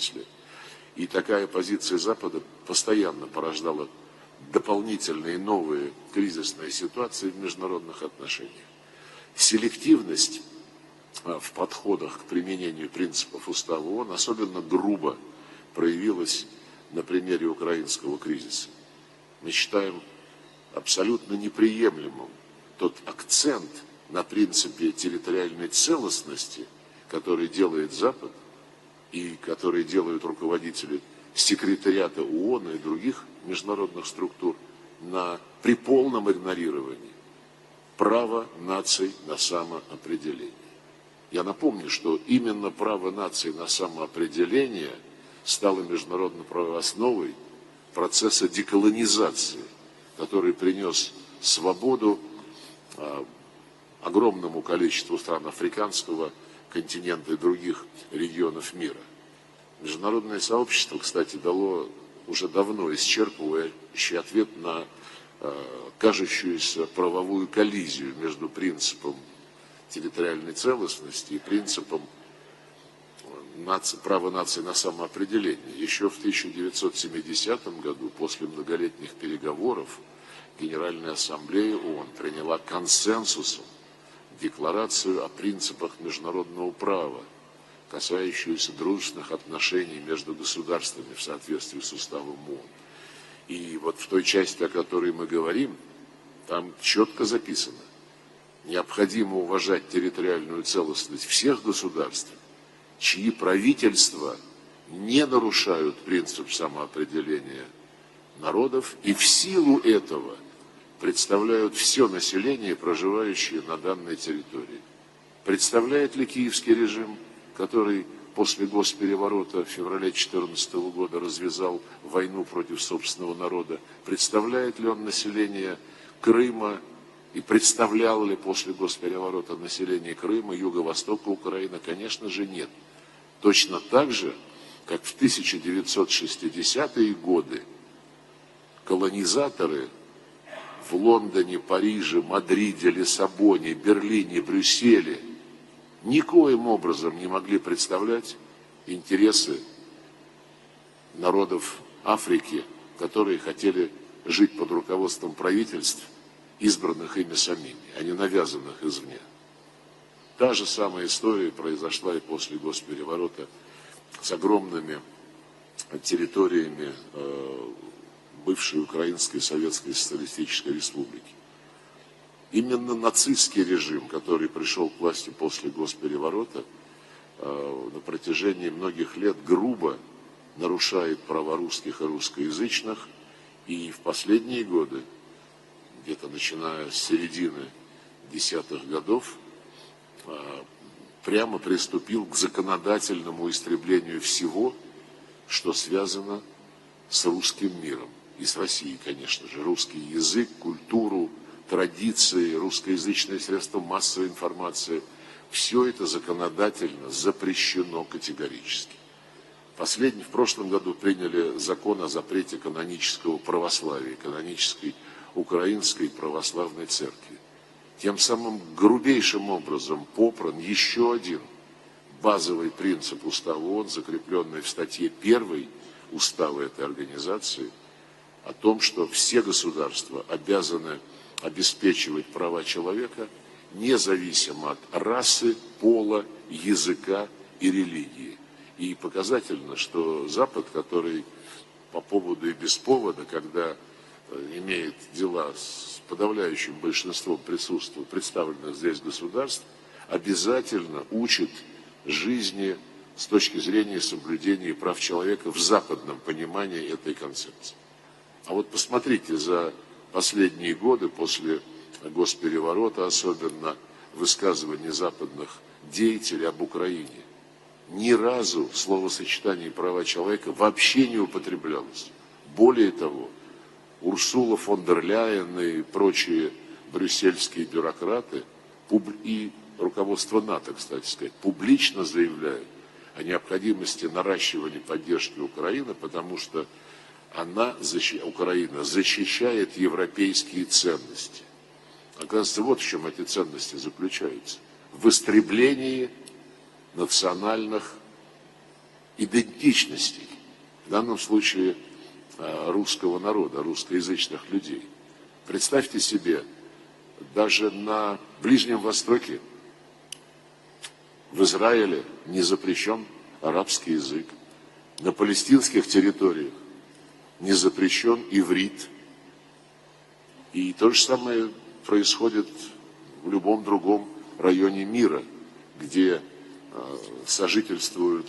смысле. И такая позиция Запада постоянно порождала дополнительные новые кризисные ситуации в международных отношениях. Селективность в подходах к применению принципов Устава ООН особенно грубо проявилась на примере украинского кризиса. Мы считаем абсолютно неприемлемым тот акцент на принципе территориальной целостности, который делает Запад и который делают руководители секретариата ООН и других международных структур при полном игнорировании права наций на самоопределение. Я напомню, что именно право наций на самоопределение стало международно-правовой основой процесса деколонизации, который принес свободу огромному количеству стран африканского континента и других регионов мира. Международное сообщество, кстати, дало уже давно исчерпывающий ответ на кажущуюся правовую коллизию между принципом территориальной целостности и принципом права нации на самоопределение. Еще в 1970 году, после многолетних переговоров, Генеральная Ассамблея ООН приняла консенсусом декларацию о принципах международного права, касающуюся дружественных отношений между государствами в соответствии с Уставом ООН. И вот в той части, о которой мы говорим, там четко записано: необходимо уважать территориальную целостность всех государств, чьи правительства не нарушают принцип самоопределения народов и в силу этого представляют все население, проживающее на данной территории. Представляет ли киевский режим, который после госпереворота в феврале 2014 года развязал войну против собственного народа, представляет ли он население Крыма и представлял ли после госпереворота население Крыма, юго-востока Украины? Конечно же нет. Точно так же, как в 1960-е годы колонизаторы в Лондоне, Париже, Мадриде, Лиссабоне, Берлине, Брюсселе никоим образом не могли представлять интересы народов Африки, которые хотели жить под руководством правительств, избранных ими самими, а не навязанных извне. Та же самая история произошла и после госпереворота с огромными территориями бывшей Украинской Советской Социалистической Республики. Именно нацистский режим, который пришел к власти после госпереворота, на протяжении многих лет грубо нарушает права русских и русскоязычных, и в последние годы, где-то начиная с середины десятых годов, прямо приступил к законодательному истреблению всего, что связано с русским миром. И с Россией, конечно же. Русский язык, культуру, традиции, русскоязычные средства массовой информации. Все это законодательно запрещено категорически. В прошлом году приняли закон о запрете канонического православия, канонической украинской православной церкви. Тем самым грубейшим образом попран еще один базовый принцип Устава ООН, закрепленный в статье 1 Устава этой организации, о том, что все государства обязаны обеспечивать права человека независимо от расы, пола, языка и религии. И показательно, что Запад, который по поводу и без повода, когда имеет дела с подавляющим большинством представленных здесь государств, обязательно учит жизни с точки зрения соблюдения прав человека в западном понимании этой концепции. А вот посмотрите, за последние годы, после госпереворота, особенно высказывания западных деятелей об Украине, ни разу словосочетание права человека вообще не употреблялось. Более того, Урсула фон дер Ляйен и прочие брюссельские бюрократы и руководство НАТО, кстати сказать, публично заявляют о необходимости наращивания поддержки Украины, потому что Украина защищает европейские ценности. Оказывается, вот в чем эти ценности заключаются. В истреблении национальных идентичности, в данном случае русского народа, русскоязычных людей. Представьте себе, даже на Ближнем Востоке, в Израиле не запрещен арабский язык, на палестинских территориях не запрещен иврит. И то же самое происходит в любом другом районе мира, где сожительствуют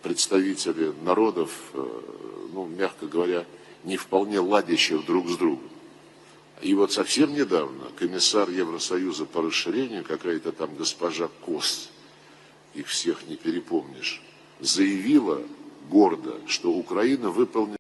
представители народов, ну, мягко говоря, не вполне ладящих друг с другом. И вот совсем недавно комиссар Евросоюза по расширению, какая-то там госпожа Кос, их всех не перепомнишь, заявила гордо, что Украина выполнила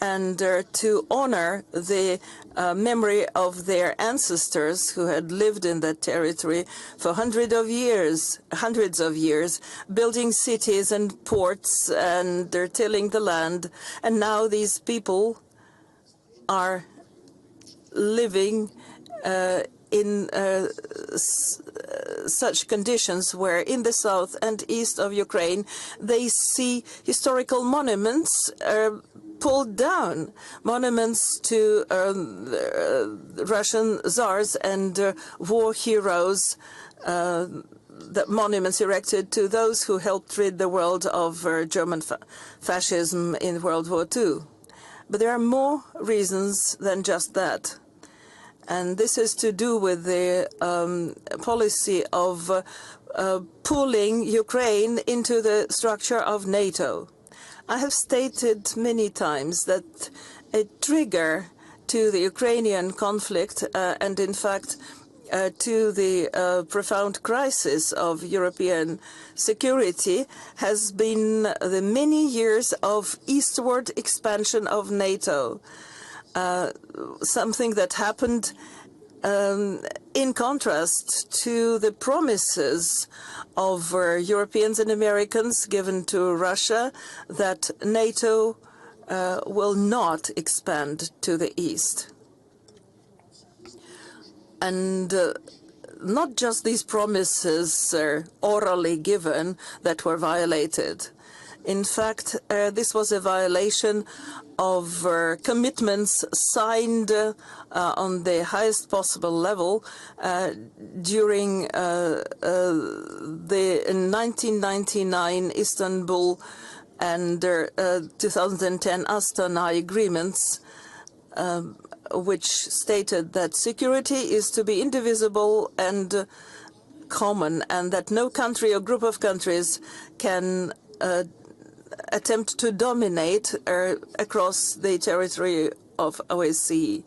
and to honor the memory of their ancestors who had lived in that territory for hundreds of years, building cities and ports, and they're tilling the land. And now these people are living in such conditions where in the south and east of Ukraine they see historical monuments pulled down, monuments to Russian czars and war heroes, the monuments erected to those who helped rid the world of German fascism in World War II. But there are more reasons than just that. And this is to do with the policy of pulling Ukraine into the structure of NATO. I have stated many times that a trigger to the Ukrainian conflict and, in fact, to the profound crisis of European security has been the many years of eastward expansion of NATO. Something that happened in contrast to the promises of Europeans and Americans given to Russia that NATO will not expand to the east. And not just these promises orally given that were violated. In fact, this was a violation of commitments signed on the highest possible level during the 1999 Istanbul and 2010 Astana agreements which stated that security is to be indivisible and common, and that no country or group of countries can attempt to dominate across the territory of OSCE.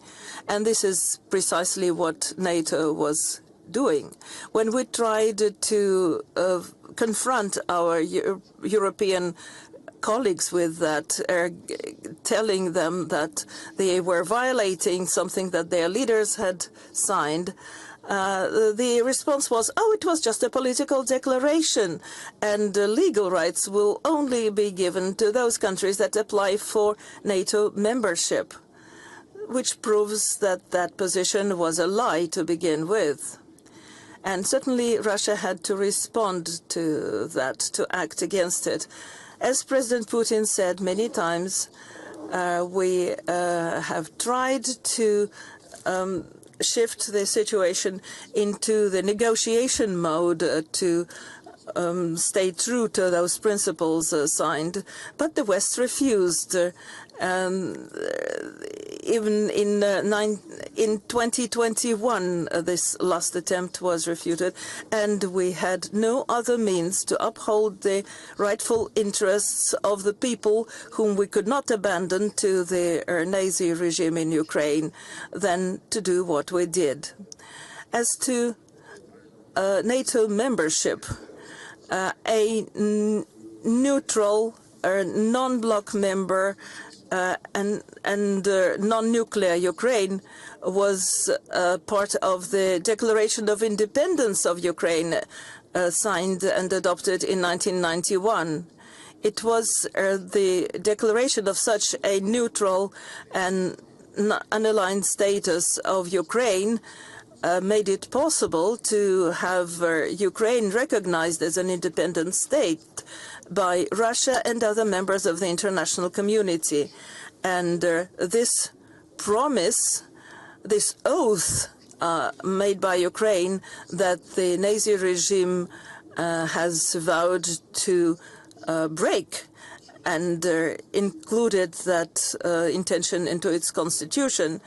And this is precisely what NATO was doing. When we tried to confront our European colleagues with that, telling them that they were violating something that their leaders had signed, the response was, oh, it was just a political declaration, and legal rights will only be given to those countries that apply for NATO membership, which proves that that position was a lie to begin with. And certainly Russia had to respond to that, to act against it. As President Putin said many times, we have tried to shift the situation into the negotiation mode to stay true to those principles signed, but the West refused. Even in 2021, this last attempt was refuted, and we had no other means to uphold the rightful interests of the people whom we could not abandon to the Nazi regime in Ukraine than to do what we did. As to NATO membership, a neutral or non-bloc member and non-nuclear Ukraine was part of the Declaration of Independence of Ukraine, signed and adopted in 1991. It was the declaration of such a neutral and unaligned status of Ukraine made it possible to have Ukraine recognized as an independent state by Russia and other members of the international community. And this promise, this oath made by Ukraine that the Nazi regime has vowed to break, and included that intention into its constitution.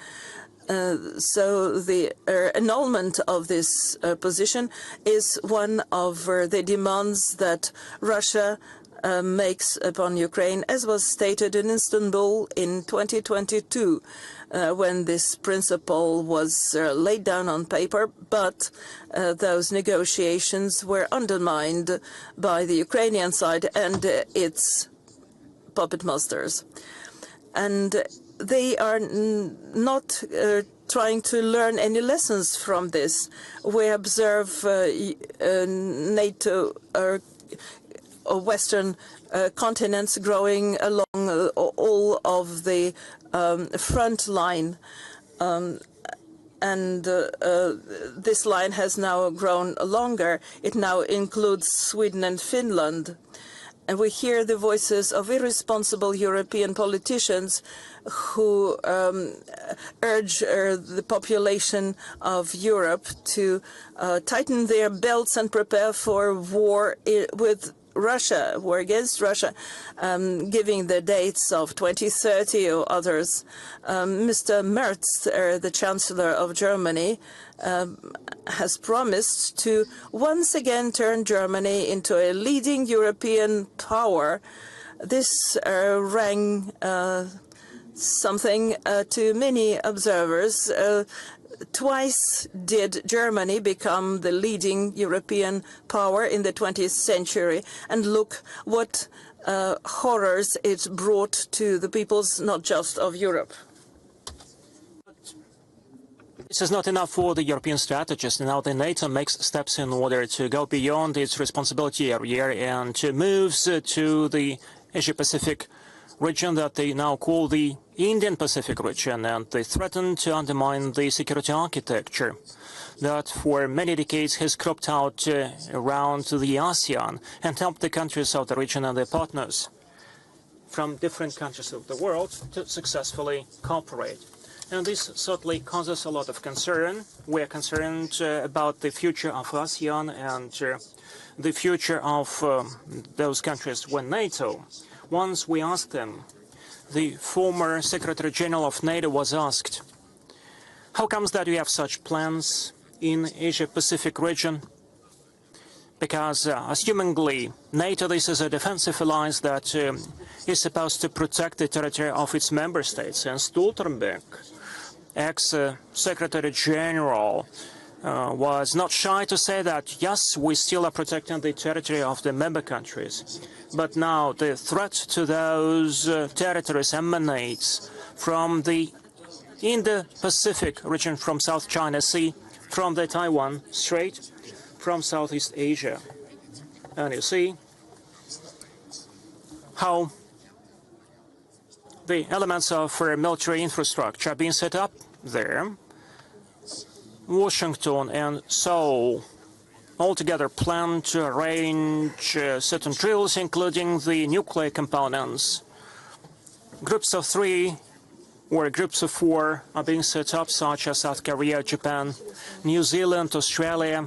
So the annulment of this position is one of the demands that Russia makes upon Ukraine, as was stated in Istanbul in 2022, when this principle was laid down on paper, but those negotiations were undermined by the Ukrainian side and its puppet masters. And they are not trying to learn any lessons from this. We observe NATO or Western continents growing along all of the front line. And this line has now grown longer. It now includes Sweden and Finland. And we hear the voices of irresponsible European politicians who urge the population of Europe to tighten their belts and prepare for war with Russia, war against Russia, giving the dates of 2030 or others. Mr. Merz, the Chancellor of Germany, has promised to once again turn Germany into a leading European power. This rang something to many observers. Twice did Germany become the leading European power in the 20th century, and look what horrors it brought to the peoples, not just of Europe. This is not enough for the European strategists. Now the NATO makes steps in order to go beyond its responsibility area and to moves to the Asia-Pacific region that they now call the Indian Pacific region, and they threaten to undermine the security architecture that for many decades has cropped out around the ASEAN and helped the countries of the region and their partners from different countries of the world to successfully cooperate. And this certainly causes a lot of concern. We are concerned about the future of ASEAN and the future of those countries when NATO. Once we asked them, the former Secretary General of NATO was asked How comes that we have such plans in Asia-Pacific region? Because, assumingly, NATO, this is a defensive alliance that is supposed to protect the territory of its member states. And Stoltenberg, ex-Secretary General, was not shy to say that, yes, we still are protecting the territory of the member countries. But now the threat to those territories emanates from the Indo-Pacific region, from South China Sea, from the Taiwan Strait, from Southeast Asia. And you see how the elements of military infrastructure are being set up there. Washington and Seoul altogether plan to arrange certain drills, including the nuclear components. Groups of 3 or groups of 4 are being set up, such as South Korea, Japan, New Zealand, Australia.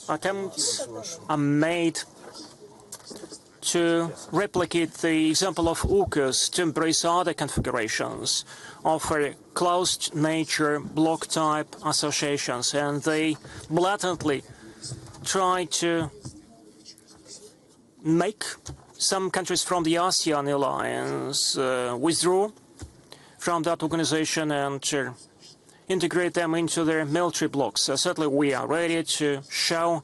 Attempts are made to replicate the example of AUKUS, to embrace other configurations of a closed nature bloc-type associations, and they blatantly try to make some countries from the ASEAN alliance withdraw from that organization and integrate them into their military blocs. Certainly we are ready to show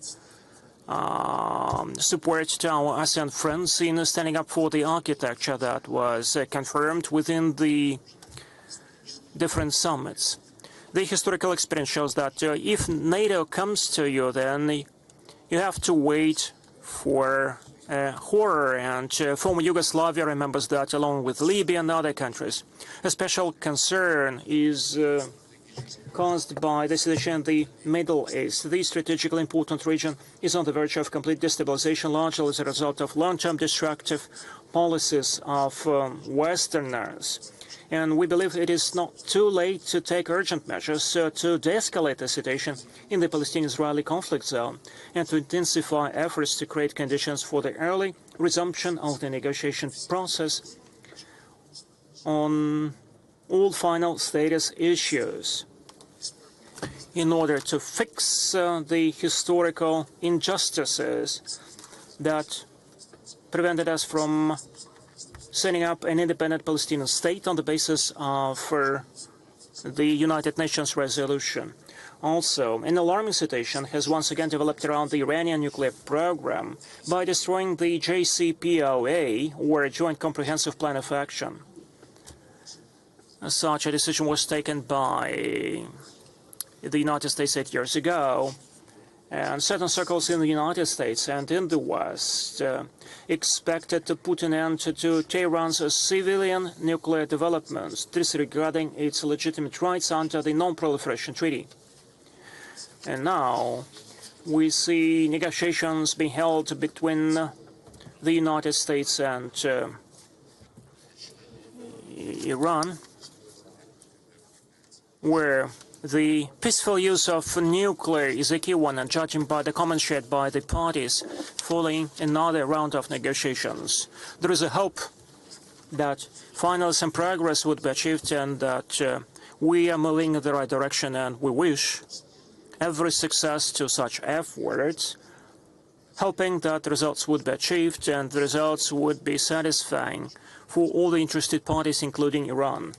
support to our ASEAN friends in standing up for the architecture that was confirmed within the different summits. The historical experience shows that if NATO comes to you, then you have to wait for horror, and former Yugoslavia remembers that, along with Libya and other countries. A special concern is caused by the situation in the Middle East. The strategically important region is on the verge of complete destabilization, largely as a result of long-term destructive policies of Westerners. And we believe it is not too late to take urgent measures to de-escalate the situation in the Palestinian-Israeli conflict zone and to intensify efforts to create conditions for the early resumption of the negotiation process on all final status issues in order to fix the historical injustices that prevented us from setting up an independent Palestinian state on the basis of the United Nations resolution. Also, an alarming situation has once again developed around the Iranian nuclear program by destroying the JCPOA, or Joint Comprehensive Plan of Action. Such a decision was taken by the United States 8 years ago, and certain circles in the United States and in the West expected to put an end to Tehran's civilian nuclear developments, disregarding its legitimate rights under the Non-Proliferation Treaty. And now we see negotiations being held between the United States and Iran, where the peaceful use of nuclear is a key one, and judging by the comments shared by the parties following another round of negotiations, there is a hope that finally some progress would be achieved and that we are moving in the right direction, and we wish every success to such efforts, hoping that results would be achieved and the results would be satisfying for all the interested parties, including Iran.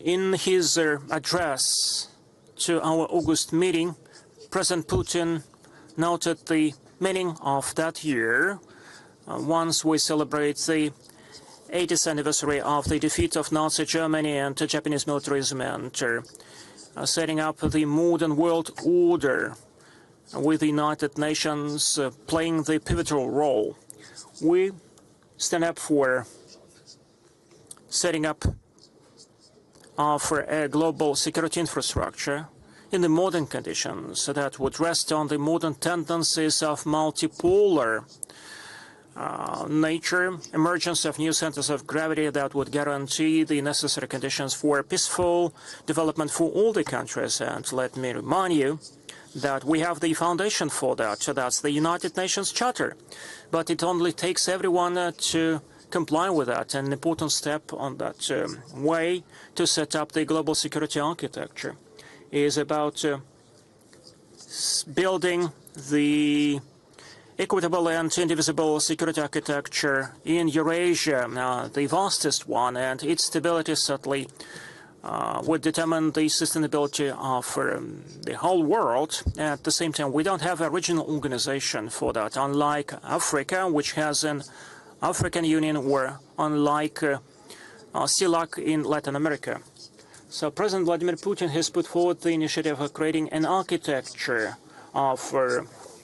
In his address to our August meeting, President Putin noted the meaning of that year once we celebrate the 80th anniversary of the defeat of Nazi Germany and Japanese militarism, and setting up the modern world order with the United Nations playing the pivotal role. We stand up for setting up for a global security infrastructure in the modern conditions that would rest on the modern tendencies of multipolar nature, emergence of new centers of gravity that would guarantee the necessary conditions for peaceful development for all the countries. And let me remind you that we have the foundation for that. That's the United Nations Charter. But it only takes everyone to comply with that. An important step on that way to set up the global security architecture is about building the equitable and indivisible security architecture in Eurasia, the vastest one, and its stability certainly would determine the sustainability of the whole world. At the same time, we don't have a regional organization for that, unlike Africa, which has an African Union, or unlike CELAC in Latin America. So President Vladimir Putin has put forward the initiative of creating an architecture of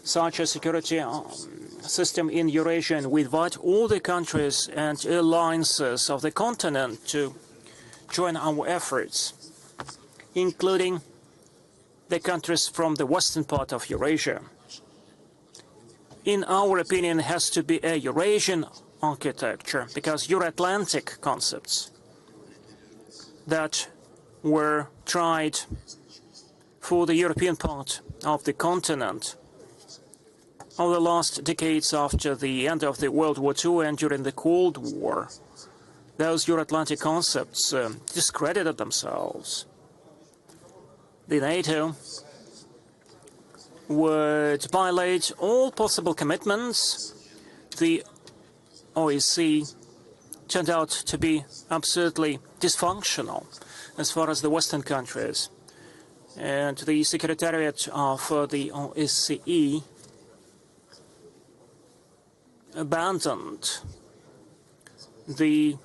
such a security system in Eurasia, and we invite all the countries and alliances of the continent to join our efforts, including the countries from the western part of Eurasia. In our opinion, it has to be a Eurasian architecture, because Euro-Atlantic concepts that were tried for the European part of the continent over the last decades after the end of the World War II and during the Cold War, those Euro-Atlantic concepts discredited themselves. The NATO would violate all possible commitments. The OSCE turned out to be absolutely dysfunctional as far as the Western countries. And the Secretariat of the OSCE abandoned the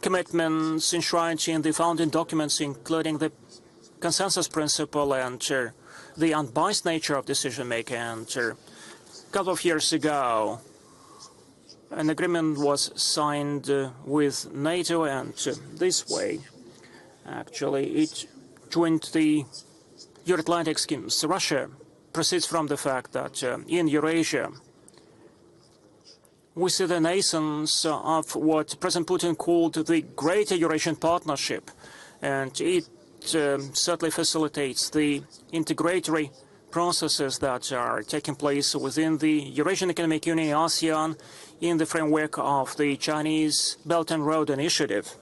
commitments enshrined in the founding documents, including the consensus principle and the unbiased nature of decision-making. And a couple of years ago, an agreement was signed with NATO, and this way, actually, it joined the Euro-Atlantic schemes. Russia proceeds from the fact that in Eurasia, we see the nascence of what President Putin called the Greater Eurasian Partnership, and it certainly facilitates the integratory processes that are taking place within the Eurasian Economic Union, ASEAN, in the framework of the Chinese Belt and Road Initiative.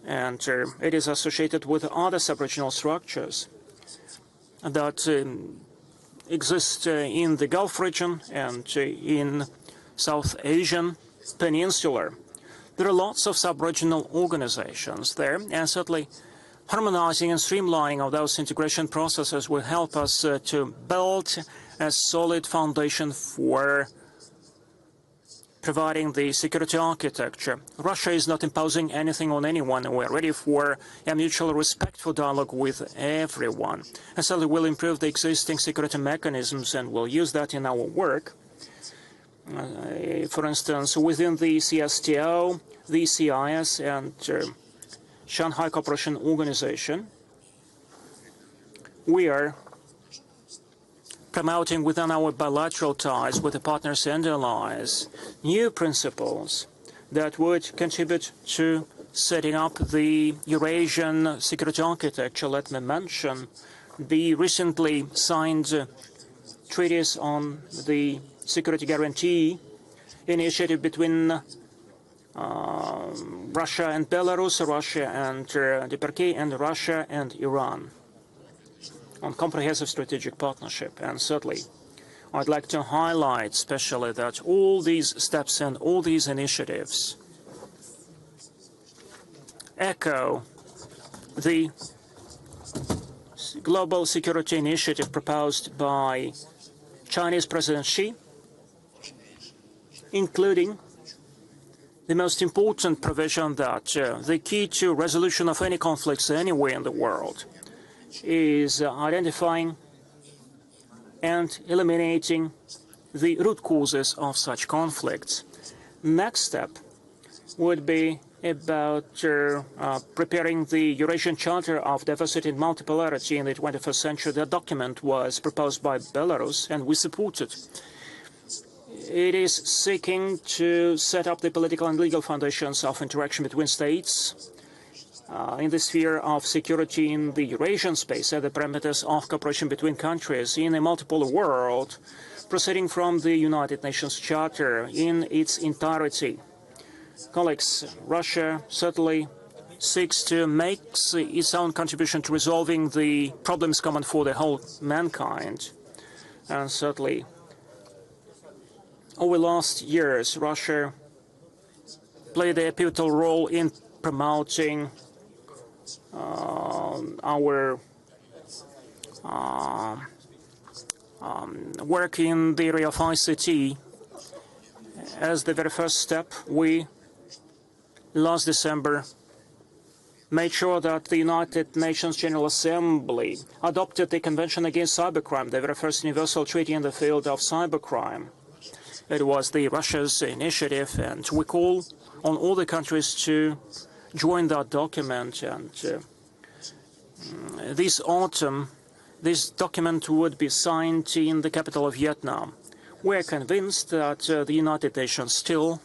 And it is associated with other sub-regional structures that exist in the Gulf region and in South Asian Peninsula. There are lots of sub-regional organizations there, and certainly harmonizing and streamlining of those integration processes will help us to build a solid foundation for providing the security architecture. Russia is not imposing anything on anyone. We're ready for a mutual respectful dialogue with everyone. And certainly we'll improve the existing security mechanisms, and we'll use that in our work. For instance, within the CSTO, the CIS, and Shanghai Cooperation Organization, we are promoting within our bilateral ties with the partners and allies new principles that would contribute to setting up the Eurasian security architecture. Let me mention the recently signed treaties on the security guarantee initiative between Russia and Belarus, Russia and Turkey, and Russia and Iran on comprehensive strategic partnership. And certainly, I'd like to highlight especially that all these steps and all these initiatives echo the global security initiative proposed by Chinese President Xi, including the most important provision that the key to resolution of any conflicts anywhere in the world is identifying and eliminating the root causes of such conflicts. Next step would be about preparing the Eurasian Charter of Diversity and Multipolarity in the 21st century. That document was proposed by Belarus, and we support it. It is seeking to set up the political and legal foundations of interaction between states in the sphere of security in the Eurasian space, and the parameters of cooperation between countries in a multipolar world. proceeding from the United Nations Charter in its entirety. Colleagues, Russia certainly seeks to make its own contribution to resolving the problems common for the whole mankind. And certainly, over the last years, Russia played a pivotal role in promoting our work in the area of ICT. As the very first step, we, last December, made sure that the United Nations General Assembly adopted the Convention Against Cybercrime, the very first universal treaty in the field of cybercrime. It was Russia's initiative, and we call on all the countries to join that document. And this autumn, this document would be signed in the capital of Vietnam. We're convinced that the United Nations still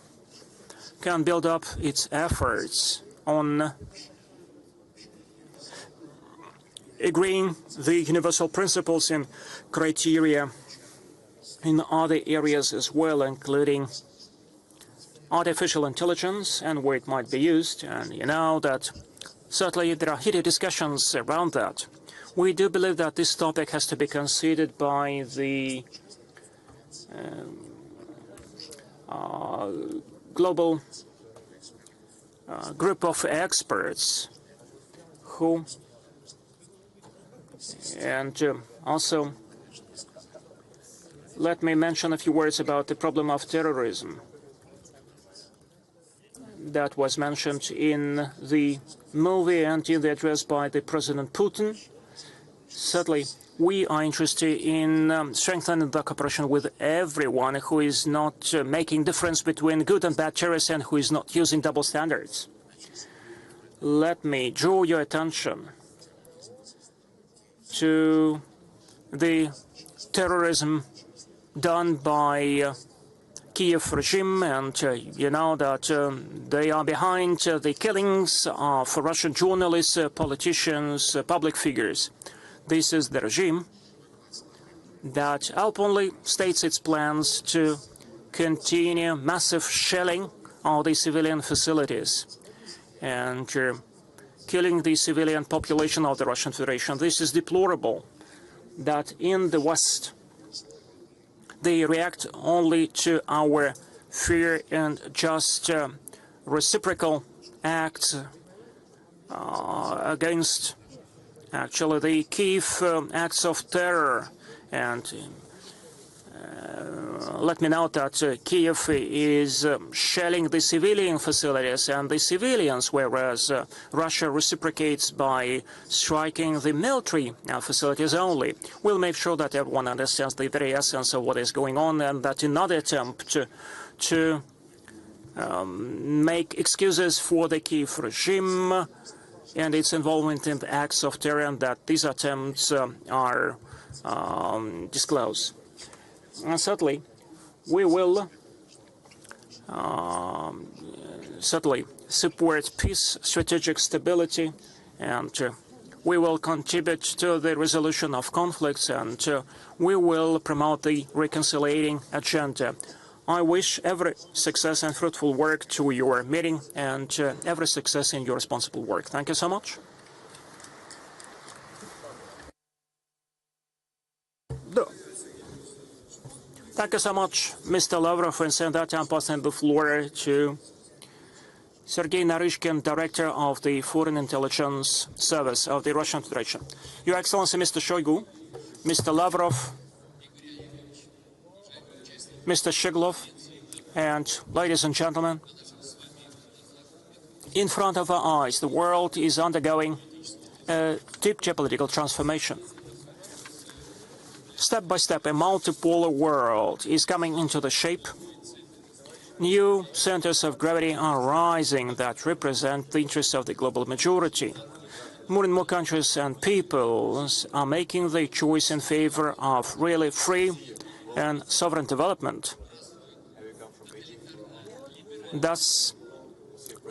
can build up its efforts on agreeing the universal principles and criteria in other areas as well, including artificial intelligence and where it might be used. And you know that certainly there are heated discussions around that. We do believe that this topic has to be considered by the global group of experts who, and also let me mention a few words about the problem of terrorism that was mentioned in the movie and in the address by the President Putin. Certainly, we are interested in strengthening the cooperation with everyone who is not making difference between good and bad terrorists and who is not using double standards. Let me draw your attention to the terrorism done by Kiev regime, and you know that they are behind the killings of Russian journalists, politicians, public figures. This is the regime that openly states its plans to continue massive shelling of the civilian facilities and killing the civilian population of the Russian Federation. This is deplorable that in the West they react only to our fear and just reciprocal acts against actually the Kiev acts of terror. And let me note that Kiev is shelling the civilian facilities and the civilians, whereas Russia reciprocates by striking the military facilities only. We'll make sure that everyone understands the very essence of what is going on, and that in another attempt to make excuses for the Kiev regime and its involvement in the acts of terror, and that these attempts are disclosed. And certainly, we will certainly support peace, strategic stability, and we will contribute to the resolution of conflicts, and we will promote the reconciliating agenda. I wish every success and fruitful work to your meeting, and every success in your responsible work. Thank you so much. Thank you so much, Mr. Lavrov, and send that I'm passing the floor to Sergey Naryshkin, Director of the Foreign Intelligence Service of the Russian Federation. Your Excellency, Mr. Shoigu, Mr. Lavrov, Mr. Shiglov, and ladies and gentlemen, in front of our eyes, the world is undergoing a deep geopolitical transformation. Step by step, a multipolar world is coming into the shape. New centers of gravity are rising that represent the interests of the global majority. More and more countries and peoples are making the choice in favor of really free and sovereign development, thus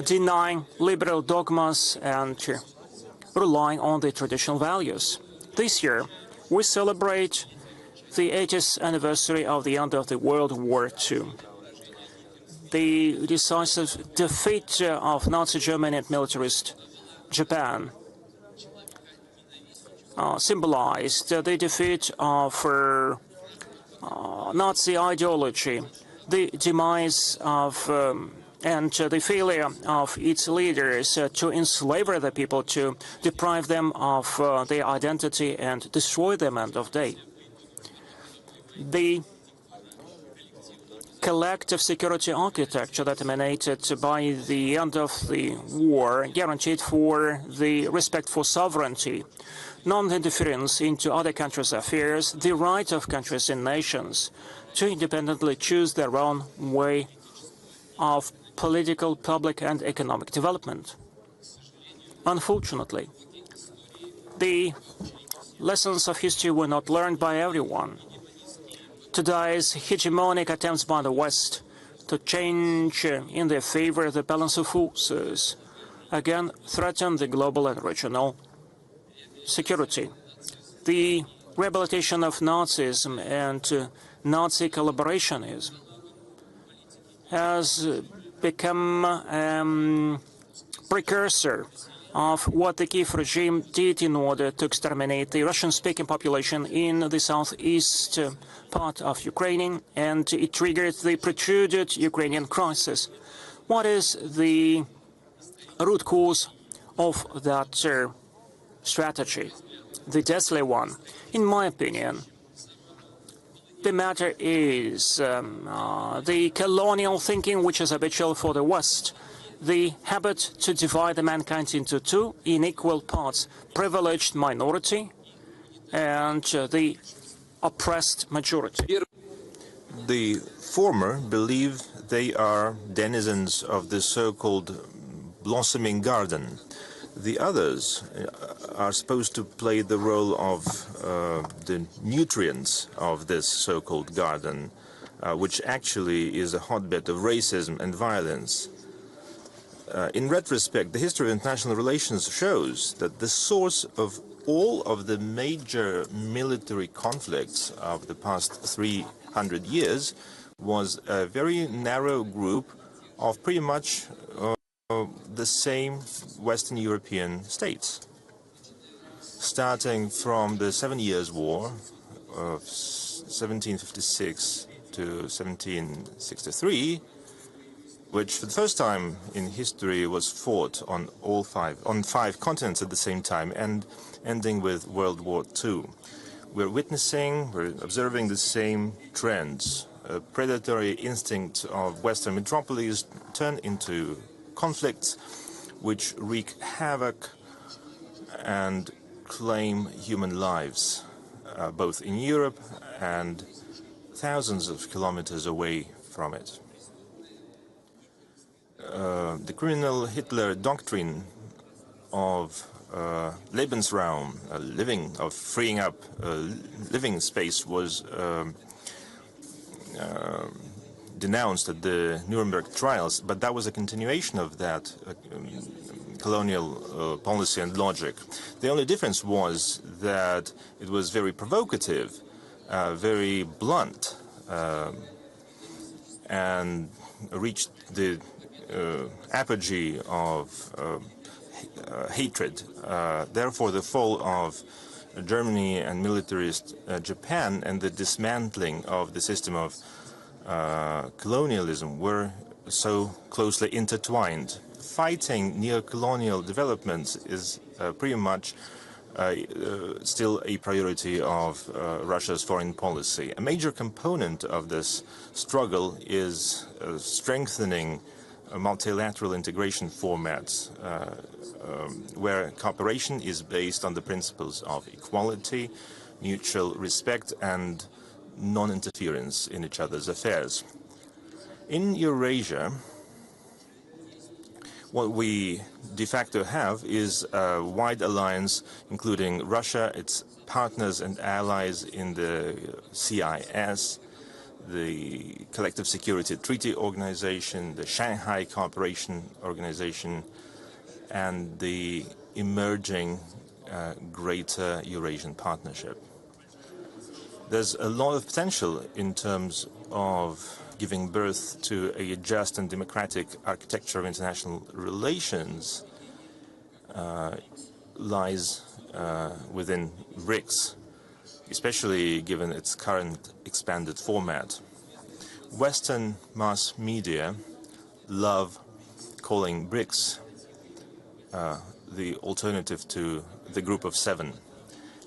denying liberal dogmas and relying on the traditional values. This year, we celebrate the 80th anniversary of the end of the World War II. The decisive defeat of Nazi Germany and militarist Japan symbolized the defeat of Nazi ideology, the demise of and the failure of its leaders to enslave the people, to deprive them of their identity and destroy them end of day. The collective security architecture that emanated by the end of the war guaranteed for the respect for sovereignty, non-interference into other countries' affairs, the right of countries and nations to independently choose their own way of political, public and economic development. Unfortunately, the lessons of history were not learned by everyone. Today's hegemonic attempts by the West to change in their favor the balance of forces again threaten the global and regional security. The rehabilitation of Nazism and Nazi collaborationism has become a precursor of what the Kiev regime did in order to exterminate the Russian-speaking population in the southeast part of Ukraine, and it triggered the protruded Ukrainian crisis. What is the root cause of that strategy, the deadly one? In my opinion, the matter is the colonial thinking which is habitual for the West, the habit to divide the mankind into two unequal parts, privileged minority and the oppressed majority. The former believe they are denizens of the so-called blossoming garden. The others are supposed to play the role of the nutrients of this so-called garden, which actually is a hotbed of racism and violence. In retrospect, the history of international relations shows that the source of all of the major military conflicts of the past 300 years was a very narrow group of pretty much the same Western European states. Starting from the 7 Years' War of 1756 to 1763, which for the first time in history was fought on five continents at the same time, and ending with World War II. We're observing the same trends. A predatory instinct of Western metropolis turn into conflicts which wreak havoc and claim human lives, both in Europe and thousands of kilometers away from it. The criminal Hitler doctrine of Lebensraum, of freeing up living space, was denounced at the Nuremberg trials, but that was a continuation of that colonial policy and logic. The only difference was that it was very provocative, very blunt, and reached the apogee of hatred. Therefore, the fall of Germany and militarist Japan and the dismantling of the system of colonialism were so closely intertwined. Fighting neo-colonial developments is pretty much still a priority of Russia's foreign policy. A major component of this struggle is strengthening multilateral integration formats where cooperation is based on the principles of equality, mutual respect and non-interference in each other's affairs. In Eurasia, what we de facto have is a wide alliance including Russia, its partners and allies in the CIS, the Collective Security Treaty Organization, the Shanghai Cooperation Organization, and the emerging Greater Eurasian Partnership. There's a lot of potential in terms of giving birth to a just and democratic architecture of international relations lies within BRICS, especially given its current expanded format. Western mass media love calling BRICS the alternative to the Group of Seven.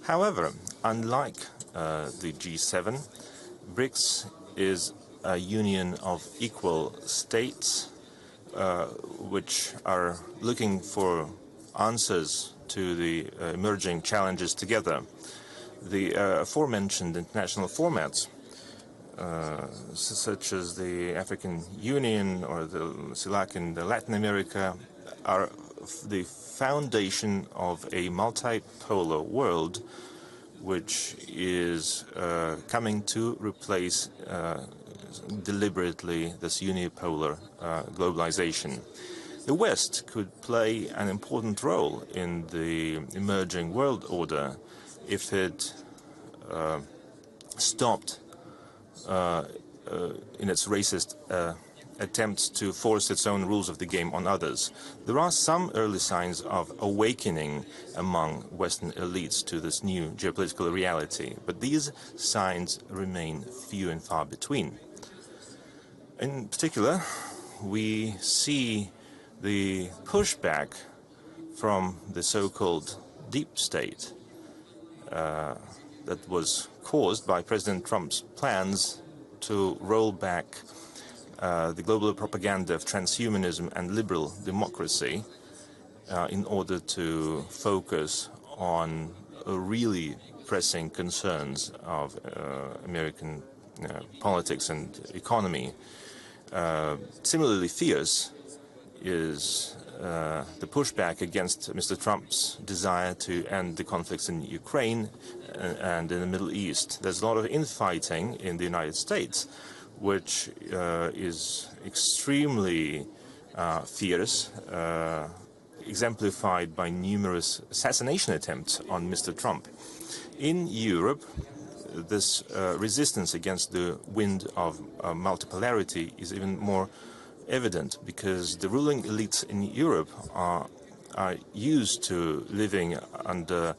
However, unlike the G7, BRICS is a union of equal states which are looking for answers to the emerging challenges together. The aforementioned international formats, such as the African Union or the CELAC in Latin America, are the foundation of a multipolar world which is coming to replace deliberately this unipolar globalization. The West could play an important role in the emerging world order if it stopped in its racist attempts to force its own rules of the game on others. There are some early signs of awakening among Western elites to this new geopolitical reality, but these signs remain few and far between. In particular, we see the pushback from the so-called deep state that was caused by President Trump's plans to roll back the global propaganda of transhumanism and liberal democracy in order to focus on really pressing concerns of American politics and economy. Similarly fierce is the pushback against Mr. Trump's desire to end the conflicts in Ukraine and in the Middle East. There's a lot of infighting in the United States, which is extremely fierce, exemplified by numerous assassination attempts on Mr. Trump. In Europe, this resistance against the wind of multipolarity is even more evident because the ruling elites in Europe are used to living under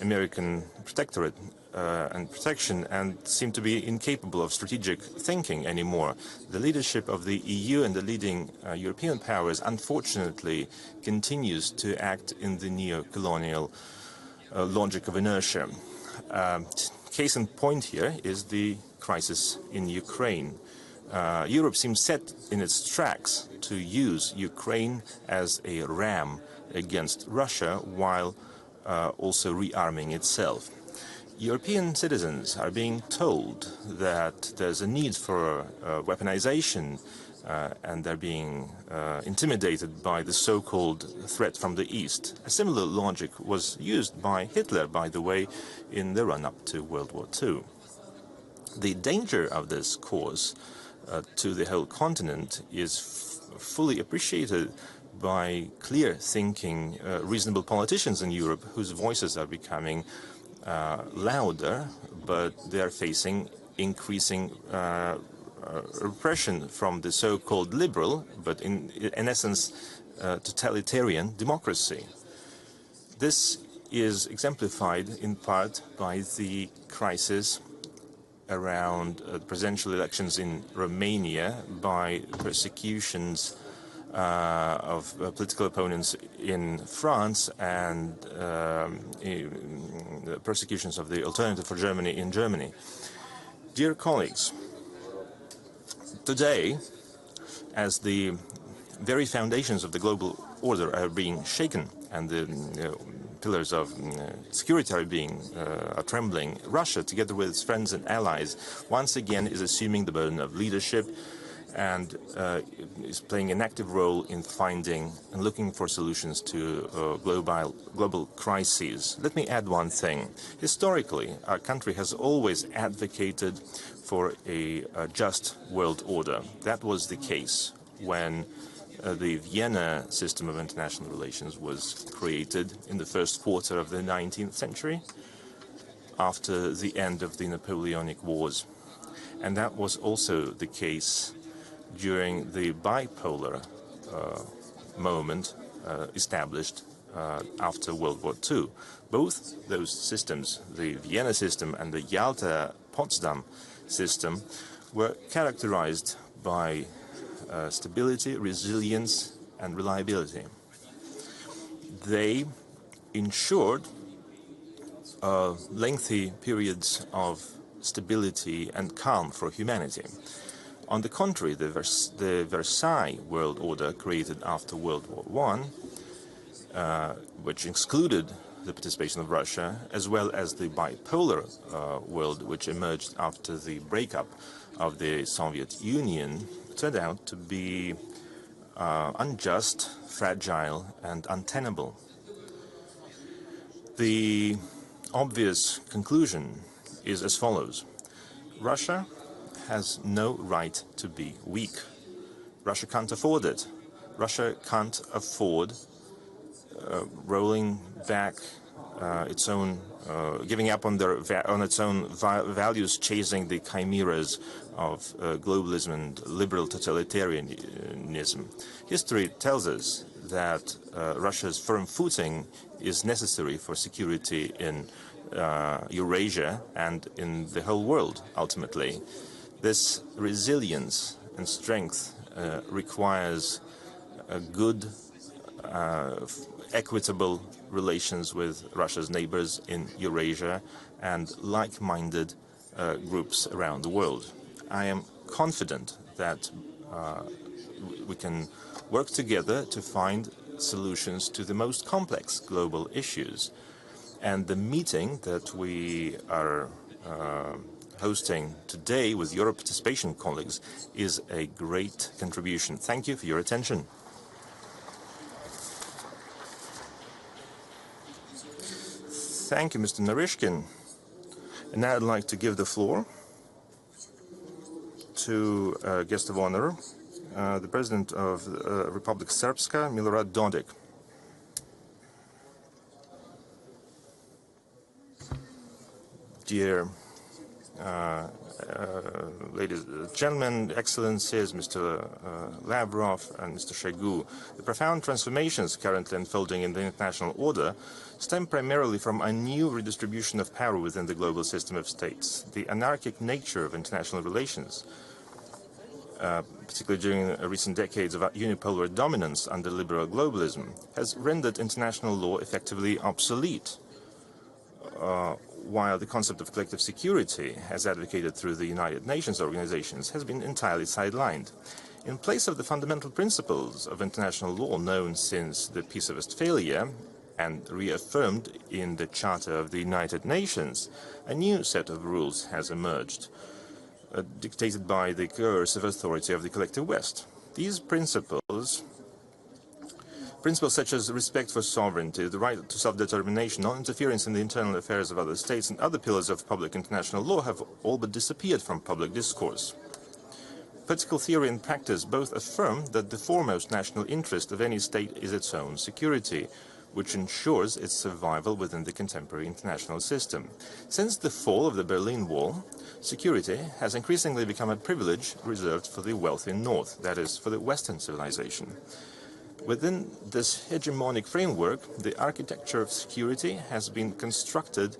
American protectorate and protection and seem to be incapable of strategic thinking anymore. The leadership of the EU and the leading European powers unfortunately continues to act in the neo-colonial logic of inertia. Case in point here is the crisis in Ukraine. Europe seems set in its tracks to use Ukraine as a ram against Russia while also rearming itself. European citizens are being told that there's a need for weaponization and they're being intimidated by the so-called threat from the East. A similar logic was used by Hitler, by the way, in the run-up to World War II. The danger of this course to the whole continent is fully appreciated by clear-thinking, reasonable politicians in Europe whose voices are becoming louder, but they are facing increasing repression from the so-called liberal, but in essence totalitarian democracy. This is exemplified in part by the crisis around presidential elections in Romania, by persecutions of political opponents in France and the persecutions of the Alternative for Germany in Germany. Dear colleagues, today, as the very foundations of the global order are being shaken and the pillars of security are trembling, Russia, together with its friends and allies, once again is assuming the burden of leadership and is playing an active role in finding and looking for solutions to global crises. Let me add one thing. Historically, our country has always advocated for a just world order. That was the case when the Vienna system of international relations was created in the first quarter of the 19th century. after the end of the Napoleonic Wars. And that was also the case during the bipolar moment established after World War II. Both those systems, the Vienna system and the Yalta-Potsdam system, were characterized by stability, resilience, and reliability. They ensured lengthy periods of stability and calm for humanity. On the contrary, the Versailles world order created after World War I, which excluded the participation of Russia, as well as the bipolar world which emerged after the breakup of the Soviet Union, turned out to be unjust, fragile, and untenable. The obvious conclusion is as follows. Russia has no right to be weak. Russia can't afford it. Russia can't afford rolling back its own, giving up on its own values, chasing the chimeras of globalism and liberal totalitarianism. History tells us that Russia's firm footing is necessary for security in Eurasia and in the whole world, ultimately. This resilience and strength requires a good, equitable relations with Russia's neighbors in Eurasia and like-minded groups around the world. I am confident that we can work together to find solutions to the most complex global issues. And the meeting that we are hosting today with your participation, colleagues, is a great contribution. Thank you for your attention. Thank you, Mr. Naryshkin. And now I'd like to give the floor to guest of honor, the President of Republic Srpska, Milorad Dodik. Dear ladies and gentlemen, Excellencies, Mr. Lavrov and Mr. Shoigu, the profound transformations currently unfolding in the international order stem primarily from a new redistribution of power within the global system of states. The anarchic nature of international relations, particularly during recent decades of unipolar dominance under liberal globalism, has rendered international law effectively obsolete, while the concept of collective security, as advocated through the United Nations organizations, has been entirely sidelined. In place of the fundamental principles of international law known since the Peace of Westphalia and reaffirmed in the Charter of the United Nations, a new set of rules has emerged, dictated by the coercive authority of the collective West. These principles such as respect for sovereignty, the right to self-determination, non-interference in the internal affairs of other states, and other pillars of public international law have all but disappeared from public discourse. Political theory and practice both affirm that the foremost national interest of any state is its own security, which ensures its survival within the contemporary international system. Since the fall of the Berlin Wall, security has increasingly become a privilege reserved for the wealthy North, that is, for the Western civilization. Within this hegemonic framework, the architecture of security has been constructed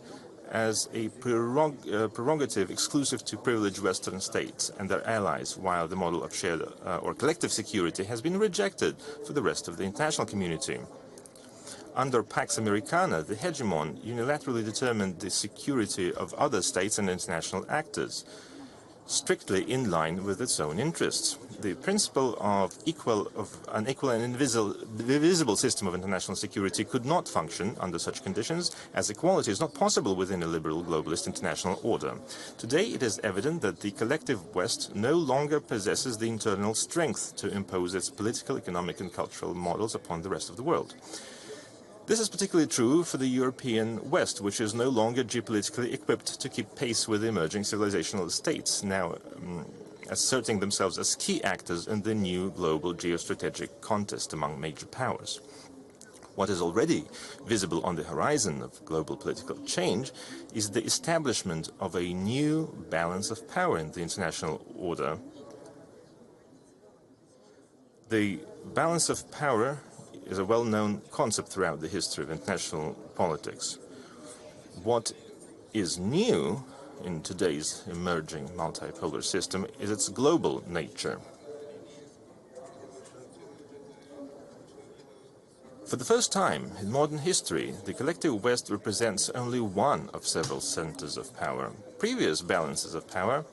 as a prerogative exclusive to privileged Western states and their allies, while the model of shared or collective security has been rejected for the rest of the international community. Under Pax Americana, the hegemon unilaterally determined the security of other states and international actors, strictly in line with its own interests. The principle of an equal and indivisible system of international security could not function under such conditions, as equality is not possible within a liberal globalist international order. Today it is evident that the collective West no longer possesses the internal strength to impose its political, economic and cultural models upon the rest of the world. This is particularly true for the European West, which is no longer geopolitically equipped to keep pace with emerging civilizational states, now asserting themselves as key actors in the new global geostrategic contest among major powers. What is already visible on the horizon of global political change is the establishment of a new balance of power in the international order. The balance of power is a well-known concept throughout the history of international politics. What is new in today's emerging multipolar system is its global nature. For the first time in modern history, the collective West represents only one of several centers of power. Previous balances of power,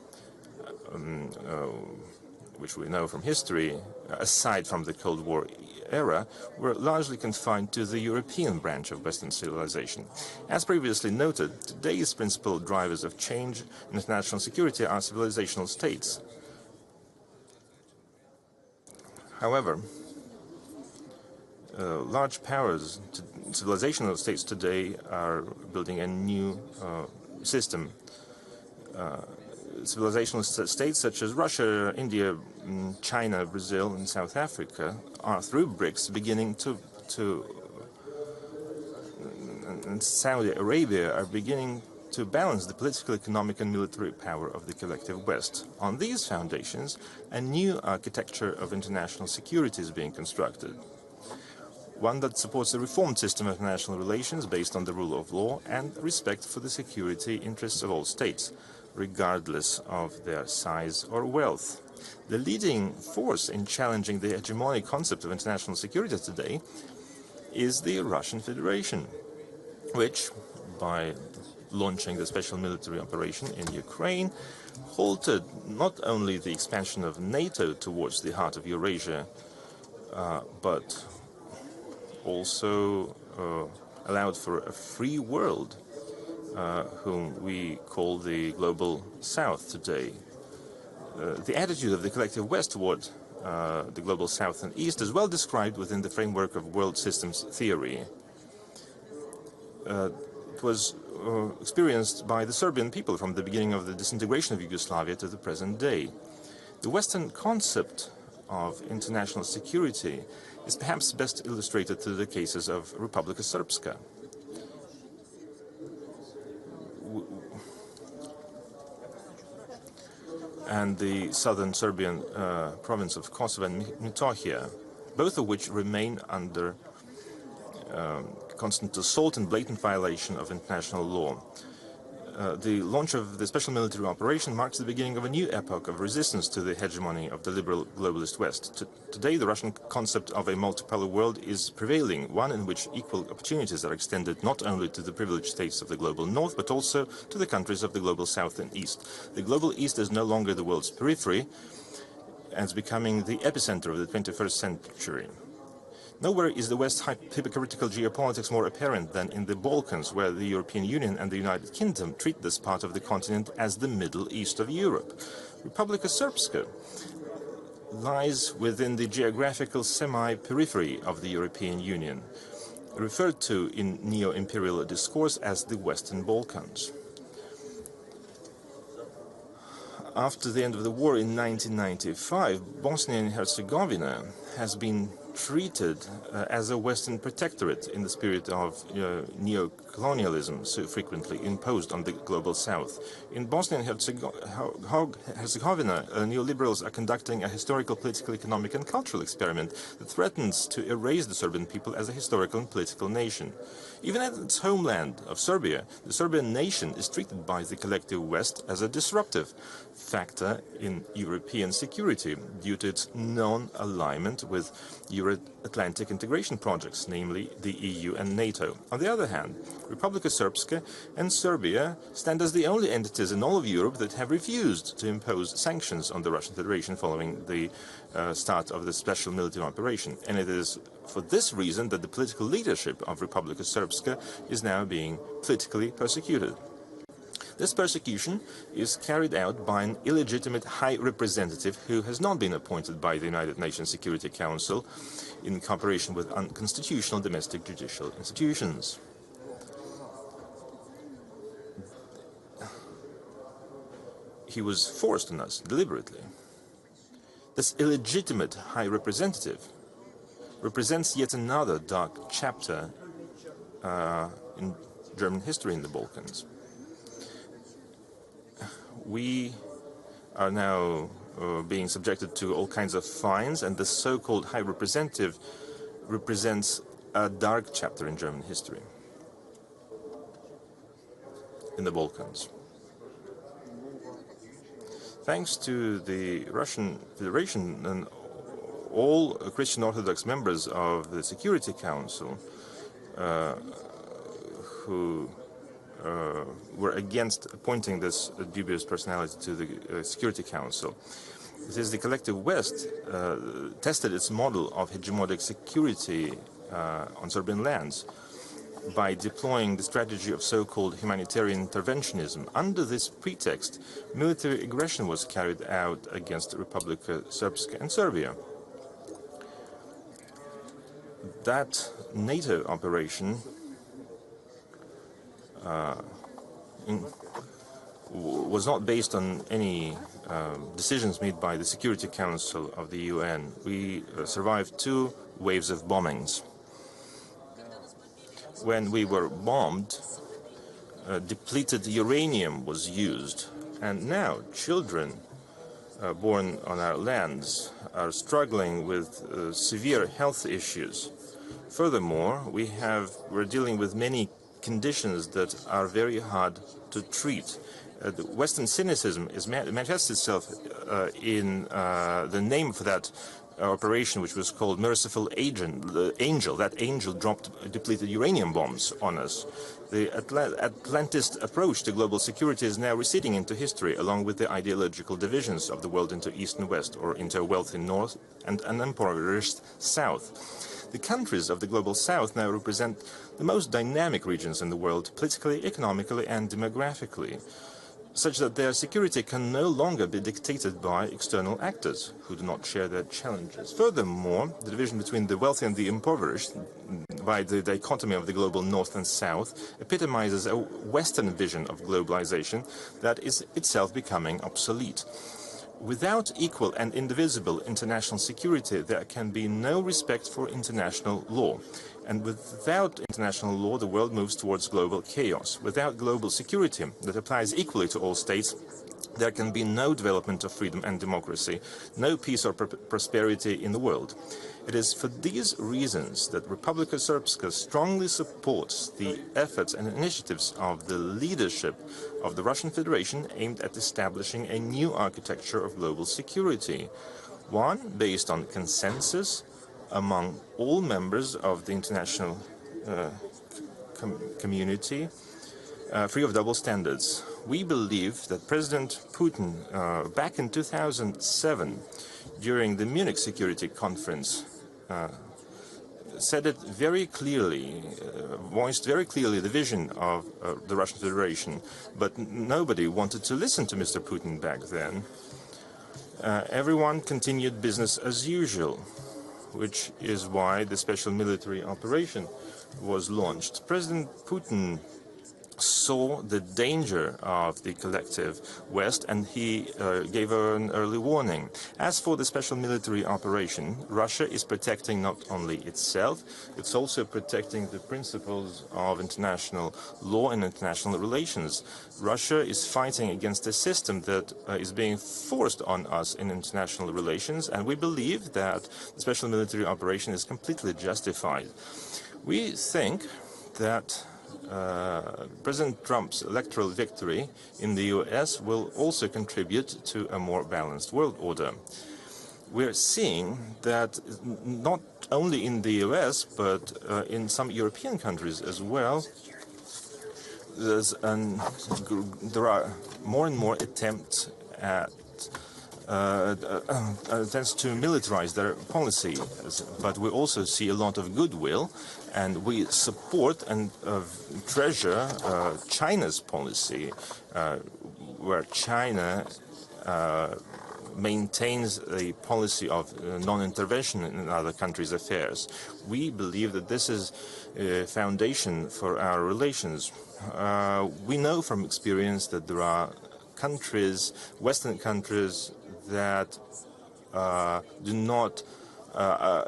which we know from history, aside from the Cold War era, were largely confined to the European branch of Western civilization. As previously noted, today's principal drivers of change in international security are civilizational states. However, large powers, civilizational states today are building a new system. Civilizational states such as Russia, India, China, Brazil, and South Africa are, through BRICS, beginning and Saudi Arabia are beginning to balance the political, economic, and military power of the collective West. On these foundations, a new architecture of international security is being constructed. One that supports a reformed system of international relations based on the rule of law and respect for the security interests of all states, regardless of their size or wealth. The leading force in challenging the hegemonic concept of international security today is the Russian Federation, which, by launching the special military operation in Ukraine, halted not only the expansion of NATO towards the heart of Eurasia, but also allowed for a free world, whom we call the Global South today. The attitude of the collective West toward the Global South and East is well described within the framework of world systems theory. It was experienced by the Serbian people from the beginning of the disintegration of Yugoslavia to the present day. The Western concept of international security is perhaps best illustrated through the cases of Republika Srpska. And the southern Serbian province of Kosovo and Metohija, both of which remain under constant assault and blatant violation of international law. The launch of the special military operation marks the beginning of a new epoch of resistance to the hegemony of the liberal globalist West. Today, the Russian concept of a multipolar world is prevailing, one in which equal opportunities are extended not only to the privileged states of the global North, but also to the countries of the global South and East. The global East is no longer the world's periphery and is becoming the epicenter of the 21st century. Nowhere is the West's hypocritical geopolitics more apparent than in the Balkans, where the European Union and the United Kingdom treat this part of the continent as the Middle East of Europe. Republika Srpska lies within the geographical semi-periphery of the European Union, referred to in neo-imperial discourse as the Western Balkans. After the end of the war in 1995, Bosnia and Herzegovina has been treated as a Western protectorate in the spirit of neo-colonialism so frequently imposed on the global South. In Bosnia and Herzegovina, neoliberals are conducting a historical, political, economic and cultural experiment that threatens to erase the Serbian people as a historical and political nation. Even at its homeland of Serbia, the Serbian nation is treated by the collective West as a disruptive factor in European security due to its non-alignment with Euro-Atlantic integration projects, namely the EU and NATO. On the other hand, Republika Srpska and Serbia stand as the only entities in all of Europe that have refused to impose sanctions on the Russian Federation following the start of the special military operation. And it is for this reason that the political leadership of Republika Srpska is now being politically persecuted. This persecution is carried out by an illegitimate High Representative who has not been appointed by the United Nations Security Council in cooperation with unconstitutional domestic judicial institutions. He was forced on us deliberately. This illegitimate High Representative represents yet another dark chapter in German history in the Balkans. We are now being subjected to all kinds of fines, and the so-called High Representative represents a dark chapter in German history in the Balkans. Thanks to the Russian Federation and all Christian Orthodox members of the Security Council who were against appointing this dubious personality to the Security Council. It is the collective West tested its model of hegemonic security on Serbian lands by deploying the strategy of so-called humanitarian interventionism. Under this pretext, military aggression was carried out against Republika Srpska and Serbia. That NATO operation was not based on any decisions made by the Security Council of the UN. We survived 2 waves of bombings. When we were bombed, depleted uranium was used, and now children born on our lands are struggling with severe health issues. Furthermore, we're dealing with many conditions that are very hard to treat. The Western cynicism manifests itself in the name for that operation, which was called Merciful Angel. That angel dropped depleted uranium bombs on us. The Atlantist approach to global security is now receding into history, along with the ideological divisions of the world into East and West, or into a wealthy North and an impoverished South. The countries of the global South now represent the most dynamic regions in the world, politically, economically, and demographically, such that their security can no longer be dictated by external actors who do not share their challenges. Furthermore, the division between the wealthy and the impoverished, by the dichotomy of the global North and South, epitomizes a Western vision of globalization that is itself becoming obsolete. Without equal and indivisible international security, there can be no respect for international law. And without international law, the world moves towards global chaos. Without global security that applies equally to all states, there can be no development of freedom and democracy, no peace or prosperity in the world. It is for these reasons that Republika Srpska strongly supports the efforts and initiatives of the leadership of the Russian Federation aimed at establishing a new architecture of global security, one based on consensus among all members of the international community, free of double standards. We believe that President Putin, back in 2007, during the Munich Security Conference, said it very clearly, voiced very clearly the vision of the Russian Federation, but nobody wanted to listen to Mr. Putin back then. Everyone continued business as usual, which is why the special military operation was launched. President Putin saw the danger of the collective West, and he gave an early warning. As for the special military operation, Russia is protecting not only itself, it's also protecting the principles of international law and international relations. Russia is fighting against a system that is being forced on us in international relations, and we believe that the special military operation is completely justified. We think that President Trump's electoral victory in the US will also contribute to a more balanced world order. We're seeing that not only in the US, but in some European countries as well, there are more and more attempts to militarize their policy, but we also see a lot of goodwill, and we support and treasure China's policy, where China maintains a policy of non-intervention in other countries' affairs. We believe that this is a foundation for our relations. We know from experience that there are countries, Western countries, that do not are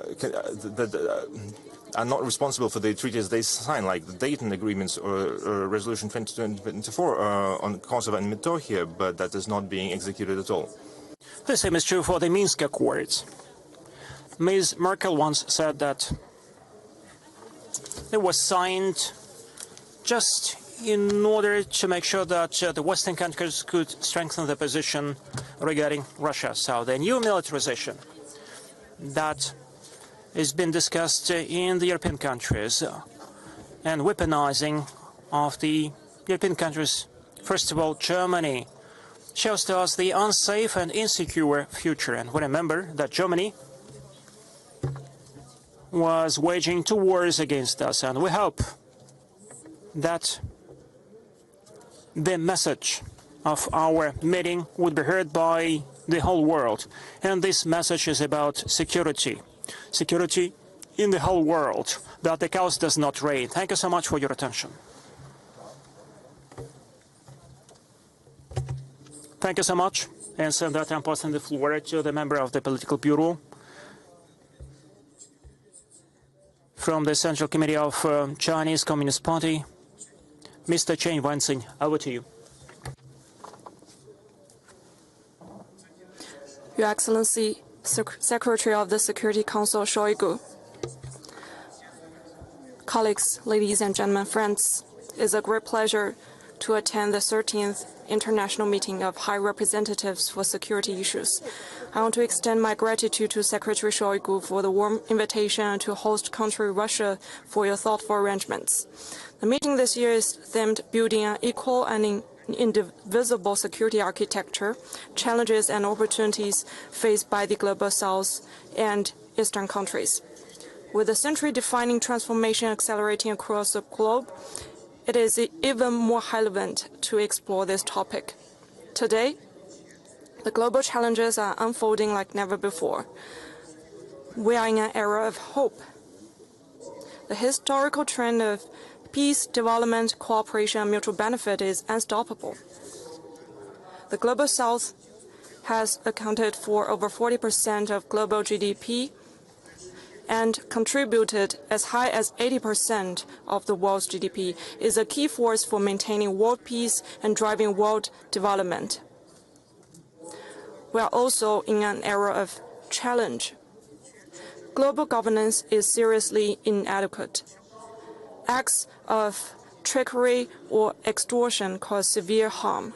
not responsible for the treaties they sign, like the Dayton agreements or Resolution 2024 on Kosovo and Metohija, but that is not being executed at all. The same is true for the Minsk Accords. Ms. Merkel once said that it was signed just in order to make sure that the Western countries could strengthen their position regarding Russia. So the new militarization that is being discussed in the European countries and weaponizing of the European countries, first of all, Germany, shows to us the unsafe and insecure future. And we remember that Germany was waging two wars against us, and we hope that the message of our meeting would be heard by the whole world. And this message is about security. Security in the whole world, that the chaos does not reign. Thank you so much for your attention. Thank you so much. And so that I'm passing the floor to the member of the Political Bureau from the Central Committee of Chinese Communist Party, Mr. Chen Wanxing. Over to you. Your Excellency, Secretary of the Security Council Shoigu, colleagues, ladies and gentlemen, friends, it's a great pleasure to attend the 13th International Meeting of High Representatives for Security Issues. I want to extend my gratitude to Secretary Shoigu for the warm invitation to host country Russia for your thoughtful arrangements. The meeting this year is themed Building an Equal and Indivisible Security Architecture, Challenges and Opportunities Faced by the Global South and Eastern Countries. With the century-defining transformation accelerating across the globe, it is even more relevant to explore this topic. Today, the global challenges are unfolding like never before. We are in an era of hope. The historical trend of peace, development, cooperation, and mutual benefit is unstoppable. The Global South has accounted for over 40% of global GDP and contributed as high as 80% of the world's GDP, is a key force for maintaining world peace and driving world development. We are also in an era of challenge. Global governance is seriously inadequate. Acts of trickery or extortion cause severe harm.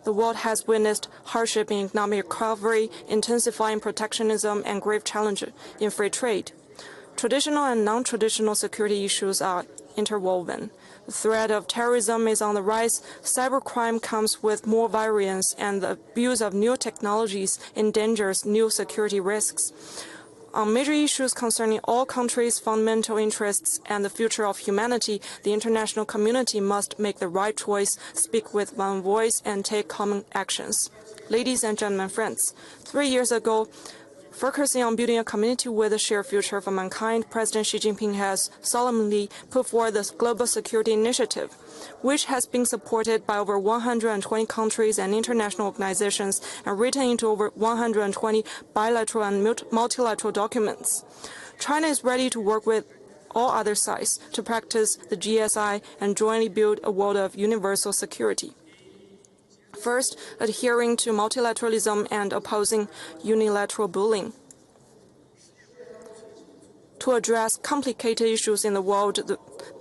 The world has witnessed hardship in economic recovery, intensifying protectionism, and grave challenges in free trade. Traditional and non-traditional security issues are interwoven. The threat of terrorism is on the rise, cybercrime comes with more variance, and the abuse of new technologies endangers new security risks. On major issues concerning all countries' fundamental interests and the future of humanity, the international community must make the right choice, speak with one voice, and take common actions. Ladies and gentlemen, friends, 3 years ago, focusing on building a community with a shared future for mankind, President Xi Jinping has solemnly put forward the Global Security Initiative, which has been supported by over 120 countries and international organizations and written into over 120 bilateral and multilateral documents. China is ready to work with all other sides to practice the GSI and jointly build a world of universal security. First, adhering to multilateralism and opposing unilateral bullying. To address complicated issues in the world,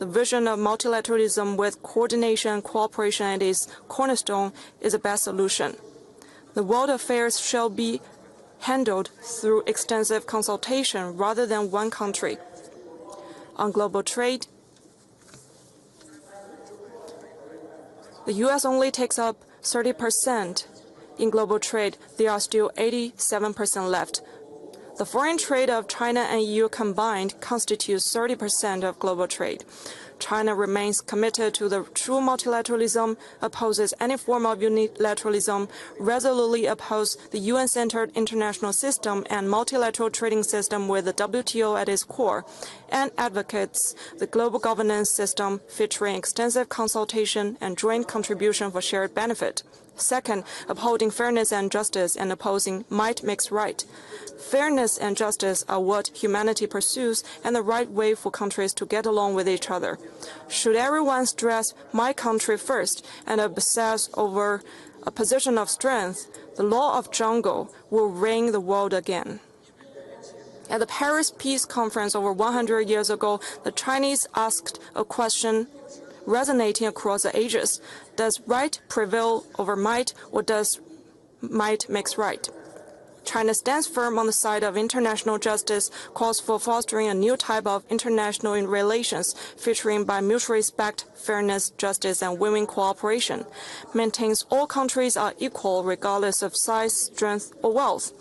the vision of multilateralism with coordination and cooperation at its cornerstone is the best solution. The world affairs shall be handled through extensive consultation rather than one country. On global trade, the U.S. only takes up 30% in global trade. There are still 87% left. The foreign trade of China and EU combined constitutes 30% of global trade. China remains committed to the true multilateralism, opposes any form of unilateralism, resolutely opposes the UN-centered international system and multilateral trading system with the WTO at its core, and advocates the global governance system featuring extensive consultation and joint contribution for shared benefit. Second, upholding fairness and justice and opposing might makes right. Fairness and justice are what humanity pursues and the right way for countries to get along with each other. Should everyone stress my country first and obsess over a position of strength, the law of jungle will reign the world again. At the Paris Peace Conference over 100 years ago, the Chinese asked a question resonating across the ages. Does right prevail over might, or does might makes right? China stands firm on the side of international justice, calls for fostering a new type of international relations featuring by mutual respect, fairness, justice, and win-win cooperation, maintains all countries are equal regardless of size, strength, or wealth,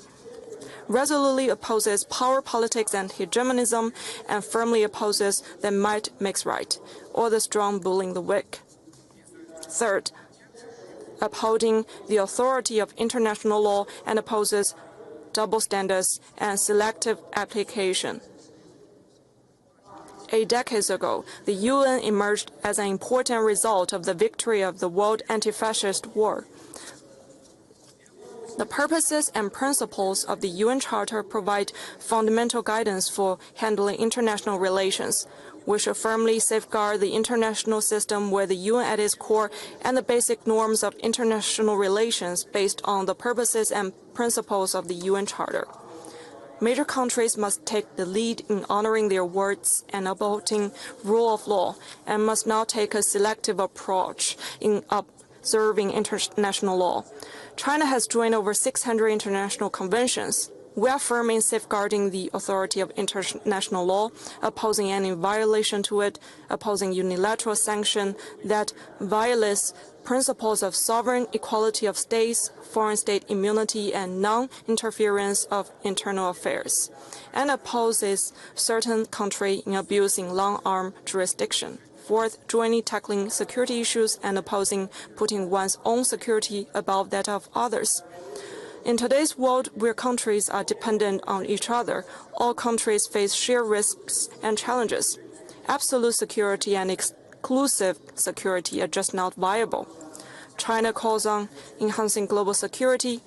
resolutely opposes power politics and hegemonism, and firmly opposes that might makes right, or the strong bullying the weak. Third, upholding the authority of international law and opposes double standards and selective application. 8 decades ago, the UN emerged as an important result of the victory of the World Anti-Fascist War. The purposes and principles of the UN Charter provide fundamental guidance for handling international relations. We should firmly safeguard the international system with the UN at its core and the basic norms of international relations based on the purposes and principles of the UN Charter. Major countries must take the lead in honoring their words and upholding rule of law, and must not take a selective approach in observing international law. China has joined over 600 international conventions. We are firm in safeguarding the authority of international law, opposing any violation to it, opposing unilateral sanction that violates principles of sovereign equality of states, foreign state immunity, and non-interference of internal affairs, and opposes certain country in abusing long-arm jurisdiction. Fourth, jointly tackling security issues and opposing putting one's own security above that of others. In today's world, where countries are dependent on each other, all countries face shared risks and challenges. Absolute security and exclusive security are just not viable. China calls on enhancing global security.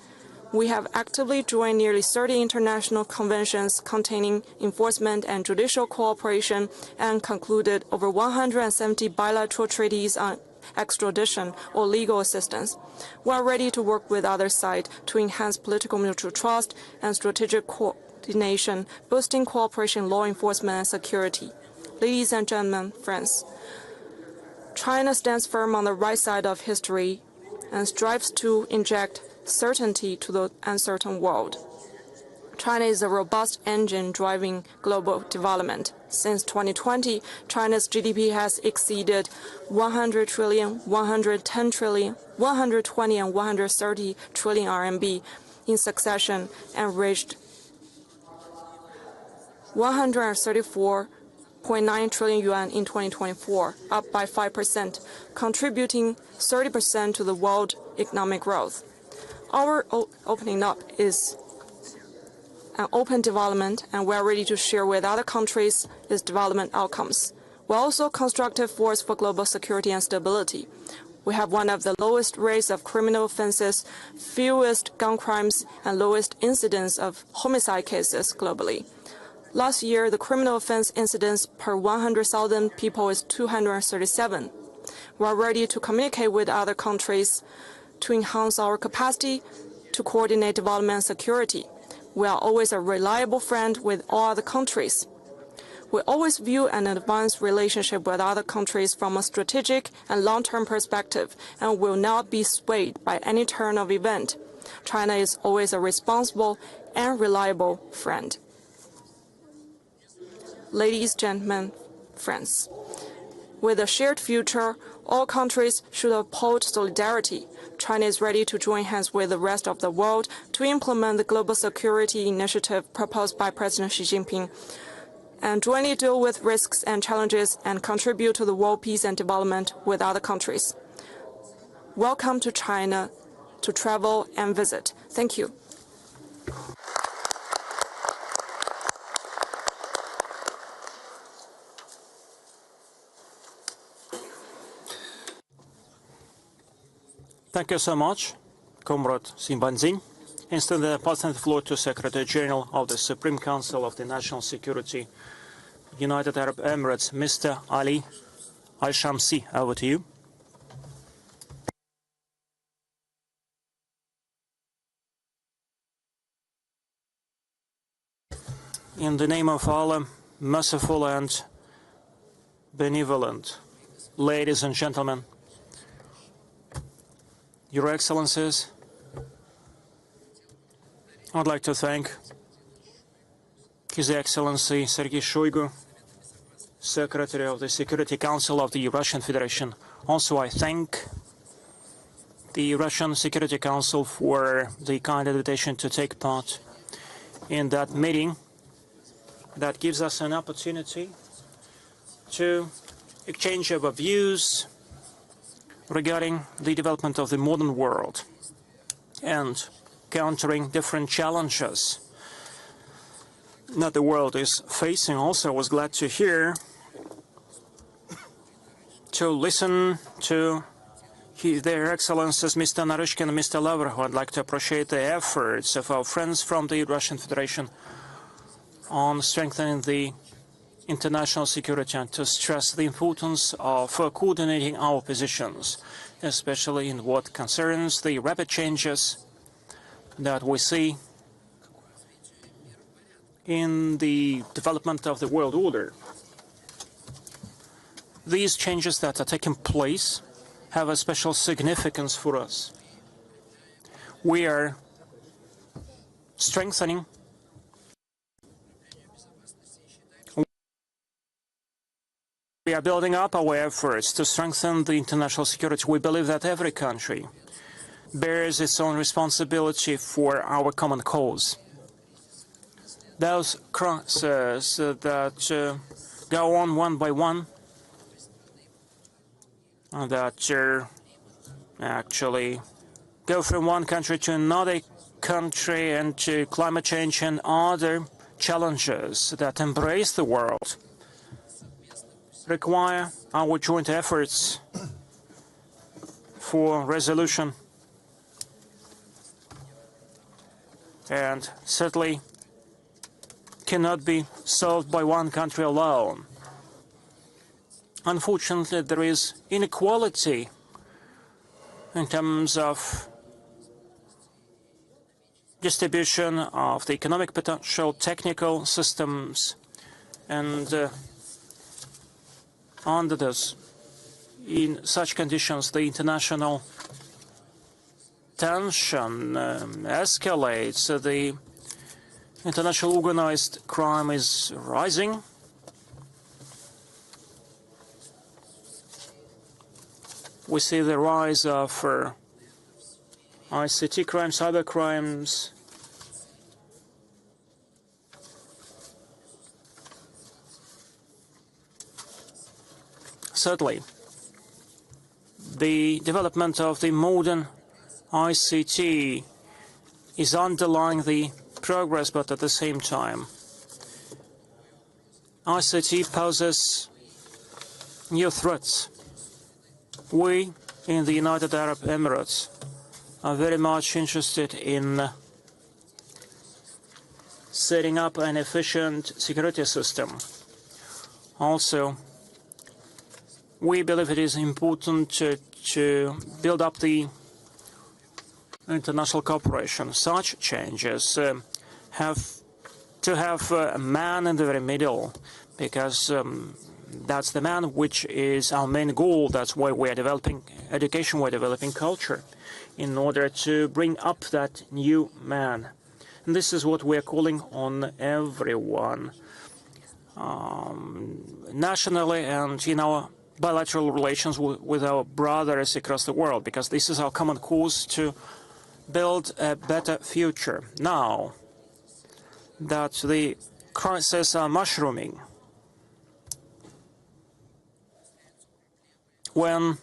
We have actively joined nearly 30 international conventions containing enforcement and judicial cooperation and concluded over 170 bilateral treaties on extradition or legal assistance. We are ready to work with other side to enhance political mutual trust and strategic coordination, boosting cooperation, law enforcement, and security. Ladies and gentlemen, friends, China stands firm on the right side of history and strives to inject certainty to the uncertain world. China is a robust engine driving global development. Since 2020, China's GDP has exceeded 100 trillion, 110 trillion, 120 and 130 trillion RMB in succession and reached 134.9 trillion yuan in 2024, up by 5%, contributing 30% to the world economic growth. Our opening up is an open development, and we are ready to share with other countries its development outcomes. We're also a constructive force for global security and stability. We have one of the lowest rates of criminal offenses, fewest gun crimes, and lowest incidence of homicide cases globally. Last year, the criminal offense incidence per 100,000 people is 237. We are ready to communicate with other countries to enhance our capacity to coordinate development and security. We are always a reliable friend with all other countries. We always view an advanced relationship with other countries from a strategic and long-term perspective and will not be swayed by any turn of event. China is always a responsible and reliable friend. Ladies, gentlemen, friends, with a shared future, all countries should uphold solidarity. China is ready to join hands with the rest of the world to implement the global security initiative proposed by President Xi Jinping and jointly deal with risks and challenges and contribute to the world peace and development with other countries. Welcome to China to travel and visit. Thank you. Thank you so much, Comrade Simbanzin. Instead, I pass the floor to Secretary General of the Supreme Council of the National Security, United Arab Emirates, Mr. Ali Al-Shamsi. Over to you. In the name of Allah, merciful and benevolent, ladies and gentlemen, Your Excellencies, I'd like to thank His Excellency Sergey Shoigu, Secretary of the Security Council of the Russian Federation. Also, I thank the Russian Security Council for the kind invitation to take part in that meeting that gives us an opportunity to exchange our views regarding the development of the modern world and countering different challenges that the world is facing. Also, I was glad to listen to their Excellencies Mr. Naryshkin and Mr. Lavrov. I'd like to appreciate the efforts of our friends from the Russian Federation on strengthening the international security and to stress the importance of coordinating our positions, especially in what concerns the rapid changes that we see in the development of the world order. These changes that are taking place have a special significance for us. We are strengthening We are building up our efforts to strengthen the international security. We believe that every country bears its own responsibility for our common cause. Those crises that go on one by one, that actually go from one country to another country, and to climate change and other challenges that embrace the world, require our joint efforts for resolution, and certainly cannot be solved by one country alone. Unfortunately, there is inequality in terms of distribution of the economic potential, technical systems, and under this, in such conditions, the international tension escalates. The international organized crime is rising. We see the rise of ICT crimes, cyber crimes. Certainly, the development of the modern ICT is underlying the progress, but at the same time, ICT poses new threats. We in the United Arab Emirates are very much interested in setting up an efficient security system. Also, we believe it is important to build up the international cooperation. Such changes have to have a man in the very middle, because that's the man which is our main goal. That's why we are developing education, we're developing culture, in order to bring up that new man. And this is what we are calling on everyone, nationally and in our bilateral relations with our brothers across the world, because this is our common cause to build a better future. Now that the crises are mushrooming, when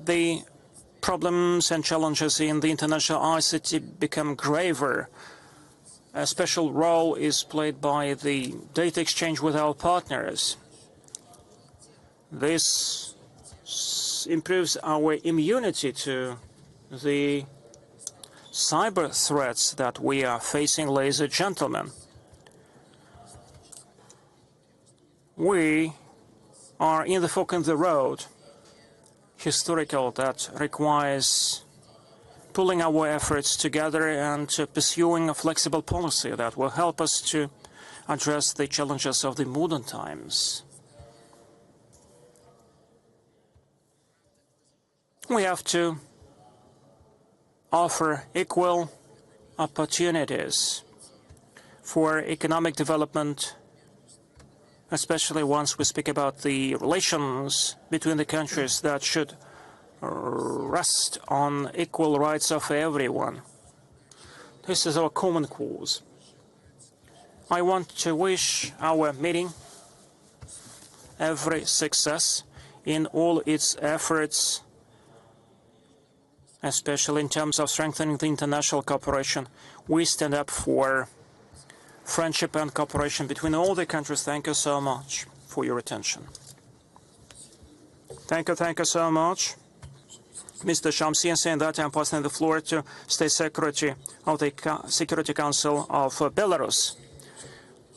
the problems and challenges in the international ICT become graver, a special role is played by the data exchange with our partners. This improves our immunity to the cyber threats that we are facing, ladies and gentlemen. We are in the fork in the road, historical, that requires pulling our efforts together and pursuing a flexible policy that will help us to address the challenges of the modern times. We have to offer equal opportunities for economic development, especially once we speak about the relations between the countries that should rest on equal rights of everyone. This is our common cause. I want to wish our meeting every success in all its efforts, especially in terms of strengthening the international cooperation. We stand up for friendship and cooperation between all the countries. Thank you so much for your attention. Thank you so much, Mr. Shamsi. And that I'm passing the floor to State Secretary of the Security Council of Belarus,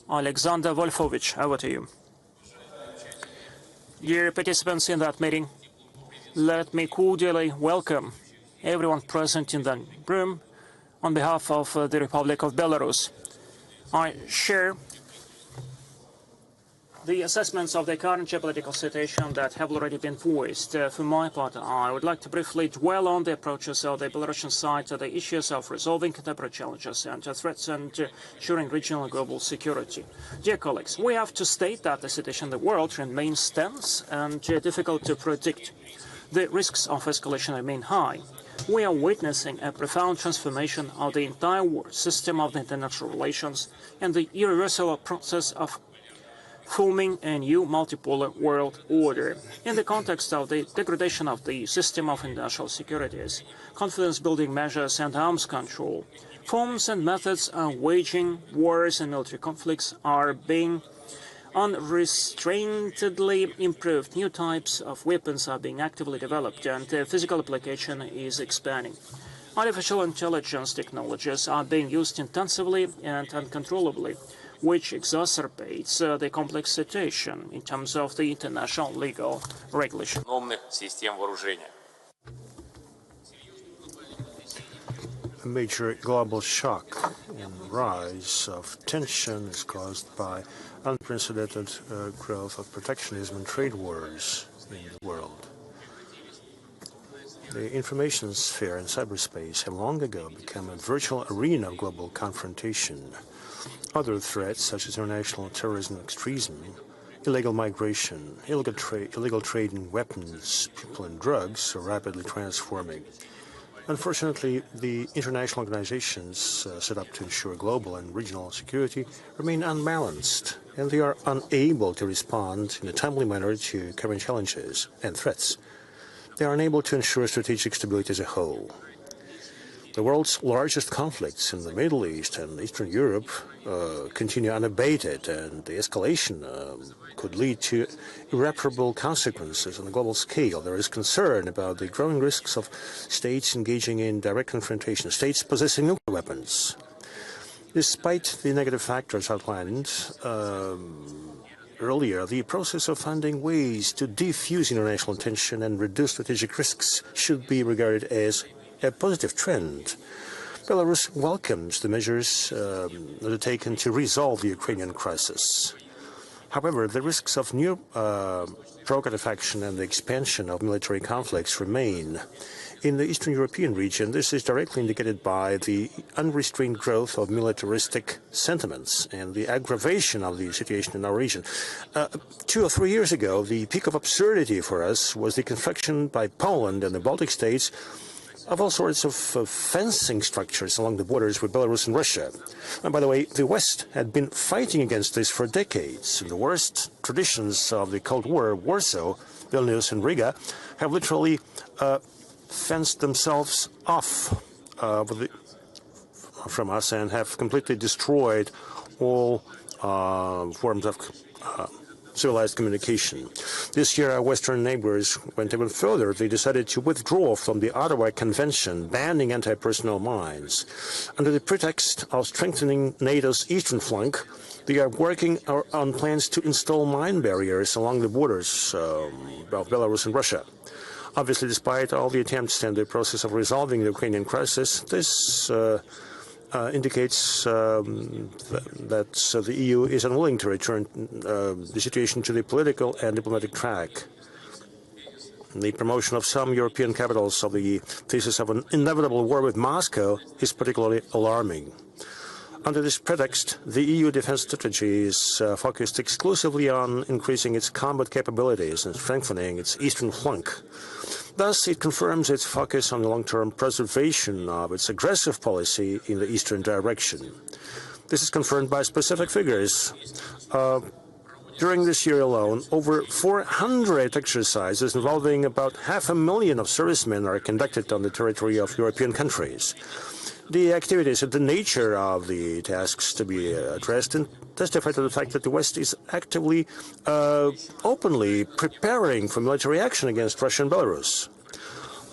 Alexander Wolfovich. Over to you. Dear participants in that meeting, let me cordially welcome everyone present in the room on behalf of the Republic of Belarus. I share the assessments of the current geopolitical situation that have already been voiced. For my part, I would like to briefly dwell on the approaches of the Belarusian side to the issues of resolving contemporary challenges and threats and ensuring regional and global security. Dear colleagues, we have to state that the situation in the world remains tense and difficult to predict. The risks of escalation remain high. We are witnessing a profound transformation of the entire system of the international relations and the irreversible process of forming a new multipolar world order. In the context of the degradation of the system of international securities, confidence-building measures and arms control, forms and methods of waging wars and military conflicts are being unrestrainedly improved. New types of weapons are being actively developed, and physical application is expanding. Artificial intelligence technologies are being used intensively and uncontrollably, which exacerbates the complex situation in terms of the international legal regulation. A major global shock and rise of tension is caused by unprecedented growth of protectionism and trade wars in the world. The information sphere and cyberspace have long ago become a virtual arena of global confrontation. Other threats, such as international terrorism and extremism, illegal migration, illegal trade in weapons, people and drugs, are rapidly transforming. Unfortunately, the international organizations set up to ensure global and regional security remain unbalanced, and they are unable to respond in a timely manner to current challenges and threats. They are unable to ensure strategic stability as a whole. The world's largest conflicts in the Middle East and Eastern Europe continue unabated, and the escalation could lead to irreparable consequences on a global scale. There is concern about the growing risks of states engaging in direct confrontation, states possessing nuclear weapons. Despite the negative factors outlined earlier, the process of finding ways to defuse international tension and reduce strategic risks should be regarded as a positive trend. Belarus welcomes the measures undertaken to resolve the Ukrainian crisis. However, the risks of new provocative action and the expansion of military conflicts remain. In the Eastern European region, this is directly indicated by the unrestrained growth of militaristic sentiments and the aggravation of the situation in our region. 2 or 3 years ago, the peak of absurdity for us was the construction by Poland and the Baltic states of all sorts of fencing structures along the borders with Belarus and Russia. And by the way, the West had been fighting against this for decades. In the worst traditions of the Cold War, Warsaw, Vilnius and Riga have literally fenced themselves off from us and have completely destroyed all forms of civilized communication. This year, our Western neighbors went even further. They decided to withdraw from the Ottawa Convention banning anti-personnel mines. Under the pretext of strengthening NATO's eastern flank, they are working on plans to install mine barriers along the borders of Belarus and Russia. Obviously, despite all the attempts and the process of resolving the Ukrainian crisis, this indicates that the EU is unwilling to return the situation to the political and diplomatic track. The promotion of some European capitals of the thesis of an inevitable war with Moscow is particularly alarming. Under this pretext, the EU defense strategy is focused exclusively on increasing its combat capabilities and strengthening its eastern flank. Thus, it confirms its focus on the long-term preservation of its aggressive policy in the eastern direction. This is confirmed by specific figures. During this year alone, over 400 exercises involving about 500,000 of servicemen are conducted on the territory of European countries. The activities and the nature of the tasks to be addressed and testify to the fact that the West is actively, openly preparing for military action against Russia and Belarus.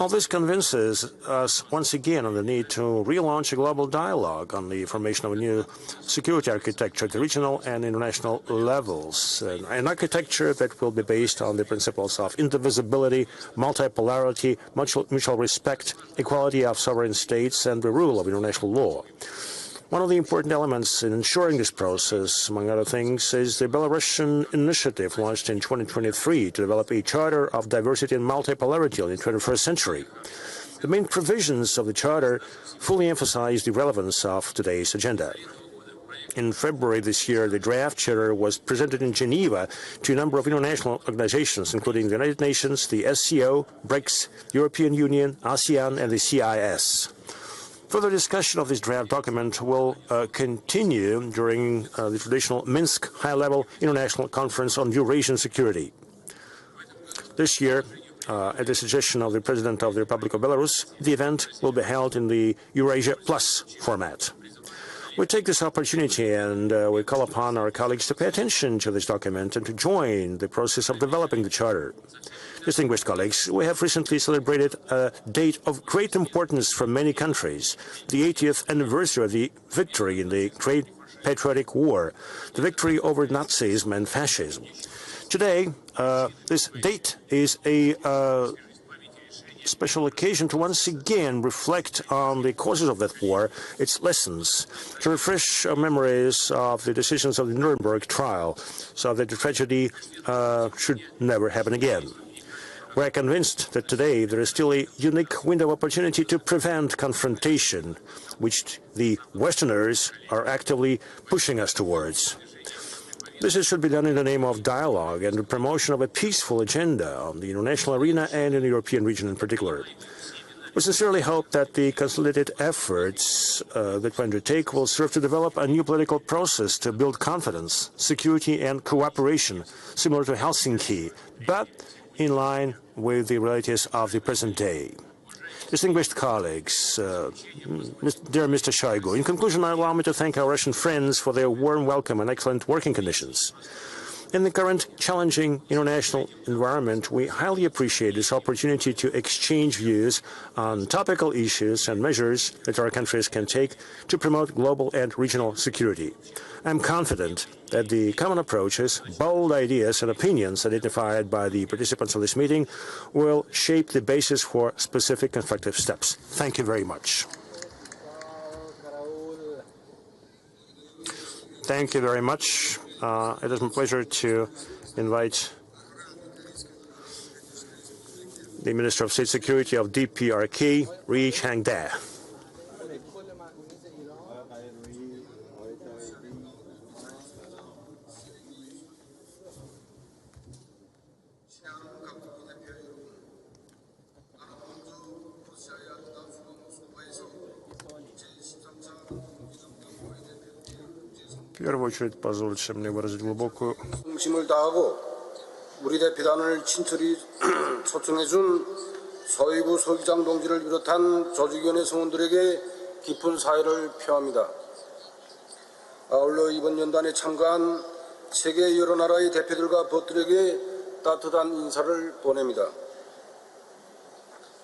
All this convinces us once again on the need to relaunch a global dialogue on the formation of a new security architecture at the regional and international levels, an architecture that will be based on the principles of indivisibility, multipolarity, mutual respect, equality of sovereign states, and the rule of international law. One of the important elements in ensuring this process, among other things, is the Belarusian initiative launched in 2023 to develop a charter of diversity and multipolarity in the 21st century. The main provisions of the charter fully emphasize the relevance of today's agenda. In February this year, the draft charter was presented in Geneva to a number of international organizations, including the United Nations, the SCO, BRICS, European Union, ASEAN, and the CIS. Further discussion of this draft document will continue during the traditional Minsk High-Level International Conference on Eurasian Security. This year, at the suggestion of the President of the Republic of Belarus, the event will be held in the Eurasia Plus format. We take this opportunity and we call upon our colleagues to pay attention to this document and to join the process of developing the Charter. Distinguished colleagues, we have recently celebrated a date of great importance for many countries, the 80th anniversary of the victory in the Great Patriotic War, the victory over Nazism and fascism. Today, this date is a special occasion to once again reflect on the causes of that war, its lessons, to refresh our memories of the decisions of the Nuremberg trial, so that the tragedy should never happen again. We are convinced that today there is still a unique window of opportunity to prevent confrontation, which the Westerners are actively pushing us towards. This should be done in the name of dialogue and the promotion of a peaceful agenda on the international arena and in the European region in particular. We sincerely hope that the consolidated efforts that we undertake will serve to develop a new political process to build confidence, security, and cooperation, similar to Helsinki, but in line with the realities of the present day. Distinguished colleagues, dear Mr. Shoigu, in conclusion, allow me to thank our Russian friends for their warm welcome and excellent working conditions. In the current challenging international environment, we highly appreciate this opportunity to exchange views on topical issues and measures that our countries can take to promote global and regional security. I'm confident that the common approaches, bold ideas and opinions identified by the participants of this meeting will shape the basis for specific constructive steps. Thank you very much. Thank you very much. It is my pleasure to invite the Minister of State Security of DPRK, Ri Chang-da. В первую очередь, позвольте мне выразить глубокую 중심을 다하고 우리 대표단을 친철히 초청해준 서희구 서기장 동지를 비롯한 조직위원회 성원들에게 깊은 사의를 표합니다. 아울러 이번 연단에 참가한 세계 여러 나라의 대표들과 벗들에게 따뜻한 인사를 보냅니다.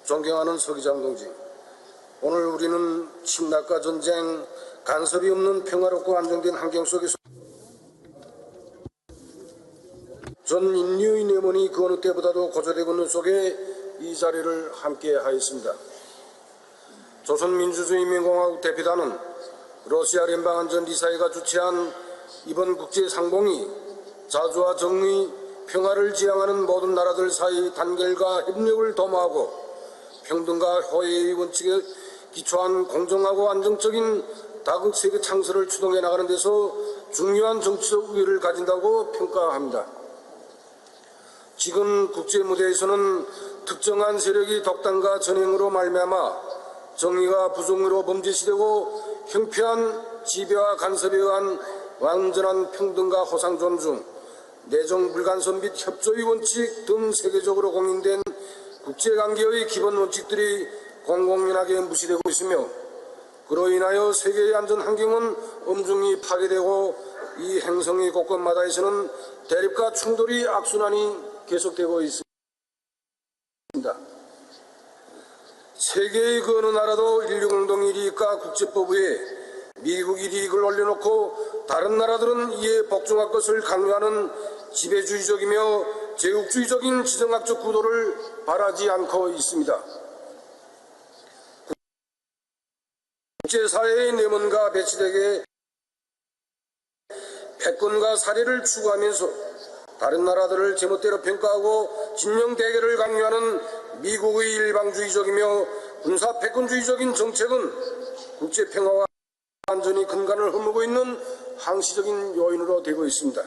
존경하는 서기장 동지, 오늘 우리는 침략과 전쟁, 간섭이 없는 평화롭고 안정된 환경 속에서 전 인류의 내몬이 그 어느 때보다도 고조되고 있는 속에 이 자리를 함께 하였습니다. 조선민주주의인민공화국 대표단은 러시아聯邦안전이사회가 주최한 이번 국제상봉이 자주와 정의, 평화를 지향하는 모든 나라들 사이 단결과 협력을 도모하고 평등과 호혜의 원칙에 기초한 공정하고 안정적인 다국세계 창설을 추동해 나가는 데서 중요한 정치적 의의를 가진다고 평가합니다. 지금 국제무대에서는 특정한 세력이 독단과 전횡으로 말미암아 정의가 부정으로 범죄시되고 형편한 지배와 간섭에 의한 완전한 평등과 호상 존중, 내정 불간섭 및 협조의 원칙 등 세계적으로 공인된 국제관계의 기본 원칙들이 공공연하게 무시되고 있으며 그로 인하여 세계의 안전 환경은 엄중히 파괴되고 이 행성의 곳곳마다에서는 대립과 충돌이 악순환이 계속되고 있습니다. 세계의 그 어느 나라도 인류 공동 이익과 국제법 위에 미국이 이익을 올려놓고 다른 나라들은 이에 복종할 것을 강요하는 지배주의적이며 제국주의적인 지정학적 구도를 바라지 않고 있습니다. 국제사회의 내몬과 배치되게 패권과 사례를 추구하면서 다른 나라들을 제멋대로 평가하고 진영 대결을 강요하는 미국의 일방주의적이며 군사 패권주의적인 정책은 국제평화와 안전이 근간을 허무고 있는 항시적인 요인으로 되고 있습니다.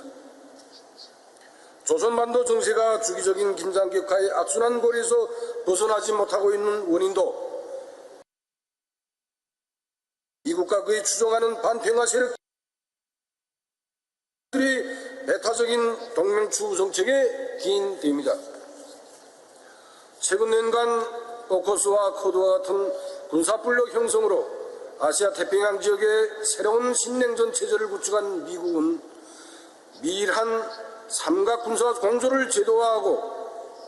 조선반도 정세가 주기적인 긴장 격화의 악순환 고리에서 벗어나지 못하고 있는 원인도 미국과 그의 추종하는 반평화 세력들이 배타적인 동맹추구 정책에 기인됩니다. 최근 년간 오커스와 코드와 같은 군사불력 형성으로 아시아 태평양 지역에 새로운 신냉전 체제를 구축한 미국은 미일한 삼각 군사 공조를 제도화하고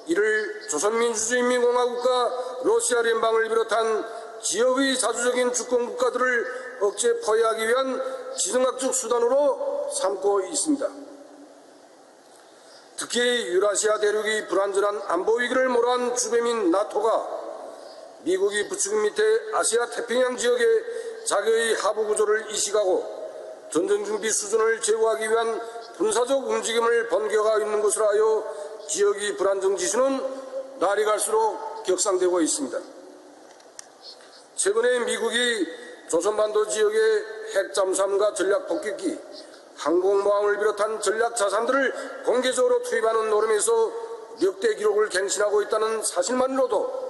이를 조선민주주의인민공화국과 러시아聯邦을 비롯한 지역의 자주적인 주권 국가들을 억제 포위하기 위한 지정학적 수단으로 삼고 있습니다. 특히 유라시아 대륙의 불안전한 안보 위기를 몰아한 주변인 나토가 미국이 부추긴 밑에 아시아 태평양 지역의 자기의 하부 구조를 이식하고 전쟁 준비 수준을 제고하기 위한 군사적 움직임을 번겨가고 있는 것으로 하여 지역의 불안정 지수는 날이 갈수록 격상되고 있습니다. 최근에 미국이 조선반도 지역의 핵 잠수함과 전략 폭격기, 항공모함을 비롯한 전략 자산들을 공개적으로 투입하는 노름에서 역대 기록을 갱신하고 있다는 사실만으로도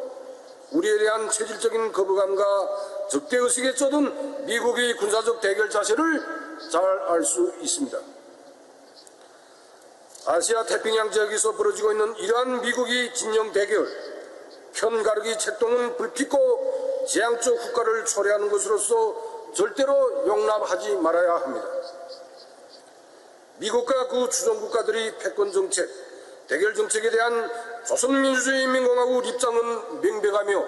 우리에 대한 체질적인 거부감과 적대의식에 젖은 미국의 군사적 대결 자세를 잘 알 수 있습니다. 아시아 태평양 지역에서 벌어지고 있는 이러한 미국의 진영 대결, 편가르기 책동은 불핍고 재앙적 국가를 초래하는 것으로서 절대로 용납하지 말아야 합니다. 미국과 그 주종국가들이 패권정책, 대결정책에 대한 조선민주주의인민공화국 입장은 명백하며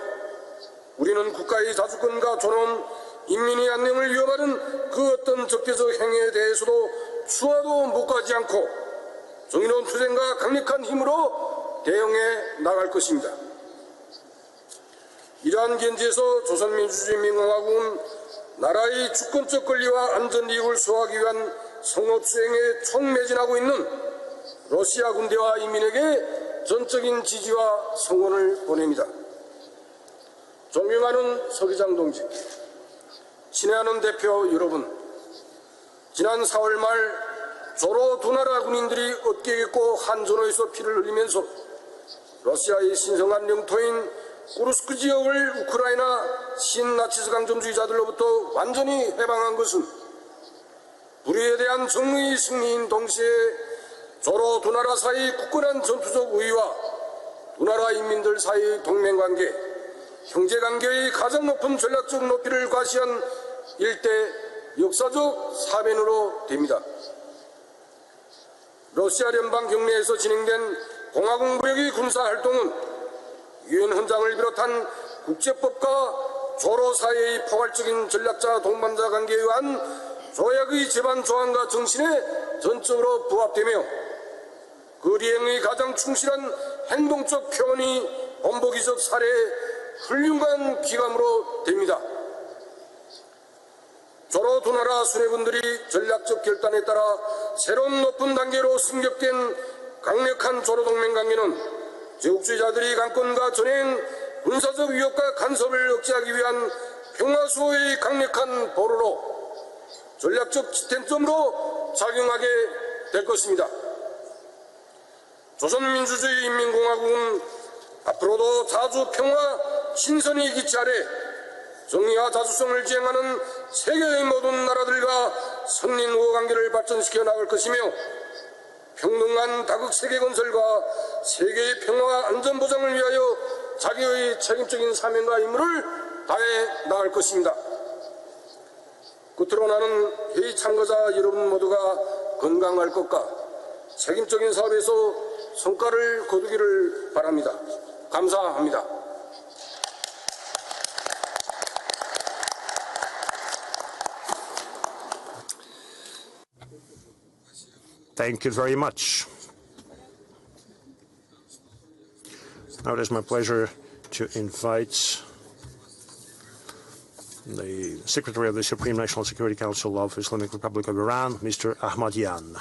우리는 국가의 자주권과 존엄, 인민의 안녕을 위협하는 그 어떤 적대적 행위에 대해서도 추하도 묵과하지 않고 정의로운 투쟁과 강력한 힘으로 대응해 나갈 것입니다. 이러한 견지에서 조선민주주의인민공화국은 나라의 주권적 권리와 안전이익을 수호하기 위한 성업 수행에 총매진하고 있는 러시아 군대와 인민에게 전적인 지지와 성원을 보냅니다. 존경하는 서기장 동지, 친애하는 대표 여러분, 지난 4월 말 조로 두 나라 군인들이 어깨에 깃고 한전호에서 피를 흘리면서 러시아의 신성한 영토인 쿠르스크 지역을 우크라이나 신나치스 강점주의자들로부터 완전히 해방한 것은 불의에 대한 정의의 승리인 동시에 조로 두 나라 사이 굳건한 전투적 우위와 두 나라 인민들 사이의 동맹관계, 형제관계의 가장 높은 전략적 높이를 과시한 일대 역사적 사변으로 됩니다. 러시아 연방 경내에서 진행된 공화국 무력의 군사 활동은 유엔 헌장을 비롯한 국제법과 조로 사이의 포괄적인 전략자 동반자 관계에 의한 조약의 제반 조항과 정신에 전적으로 부합되며 그 리행의 가장 충실한 행동적 표현이 본보기적 사례의 훌륭한 기감으로 됩니다. 조로 두 나라 수뇌부들이 전략적 결단에 따라 새로운 높은 단계로 승격된 강력한 조로 동맹 관계는 제국주의자들이 강권과 전행, 군사적 위협과 간섭을 억제하기 위한 평화 수호의 강력한 보루로 전략적 지탱점으로 작용하게 될 것입니다. 조선민주주의인민공화국은 앞으로도 자주 평화 신선의 기치 아래 정의와 자주성을 지향하는 세계의 모든 나라들과 선진우호 관계를 발전시켜 나갈 것이며 평등한 다극 세계 건설과 세계의 평화와 안전 보장을 위하여 자기의 책임적인 사명과 임무를 다해 나갈 것입니다. 끝으로 나는 회의 참가자 여러분 모두가 건강할 것과 책임적인 사업에서 성과를 거두기를 바랍니다. 감사합니다. Thank you very much. Now it is my pleasure to invite the Secretary of the Supreme National Security Council of Islamic Republic of Iran, Mr. Ahmadyan.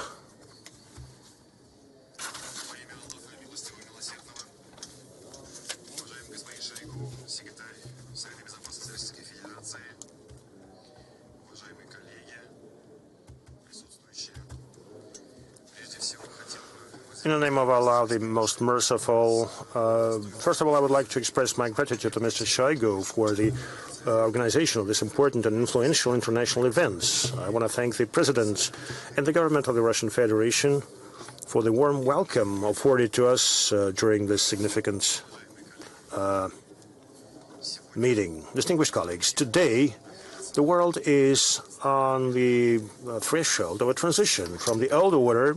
In the name of Allah, the most merciful, first of all, I would like to express my gratitude to Mr. Shoigu for the organization of this important and influential international events. I want to thank the President and the government of the Russian Federation for the warm welcome afforded to us during this significant meeting. Distinguished colleagues, today the world is on the threshold of a transition from the old order,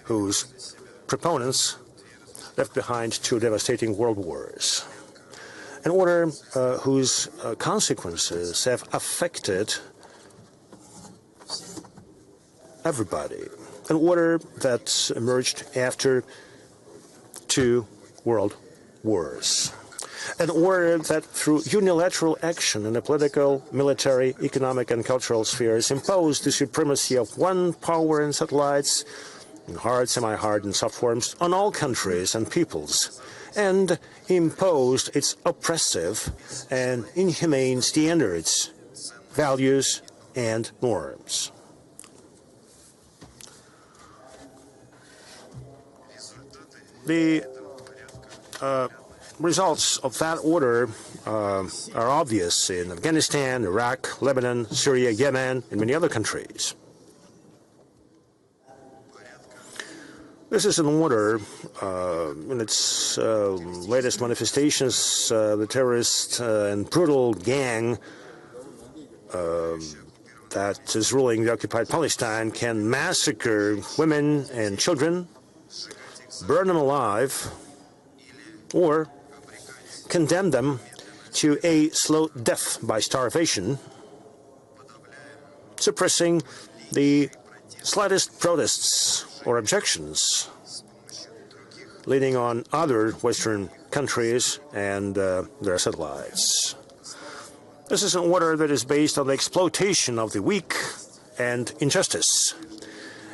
whose proponents left behind two devastating world wars. An order whose consequences have affected everybody. An order that emerged after two world wars. An order that through unilateral action in the political, military, economic and cultural spheres imposed the supremacy of one power in satellites, in hard, semi-hard and soft forms, on all countries and peoples, and imposed its oppressive and inhumane standards, values, and norms. The results of that order are obvious in Afghanistan, Iraq, Lebanon, Syria, Yemen, and many other countries. This is an order, in its latest manifestations, the terrorist and brutal gang that is ruling the occupied Palestine can massacre women and children, burn them alive, or condemn them to a slow death by starvation, suppressing the slightest protests or objections, leaning on other Western countries and their satellites. This is an order that is based on the exploitation of the weak and injustice.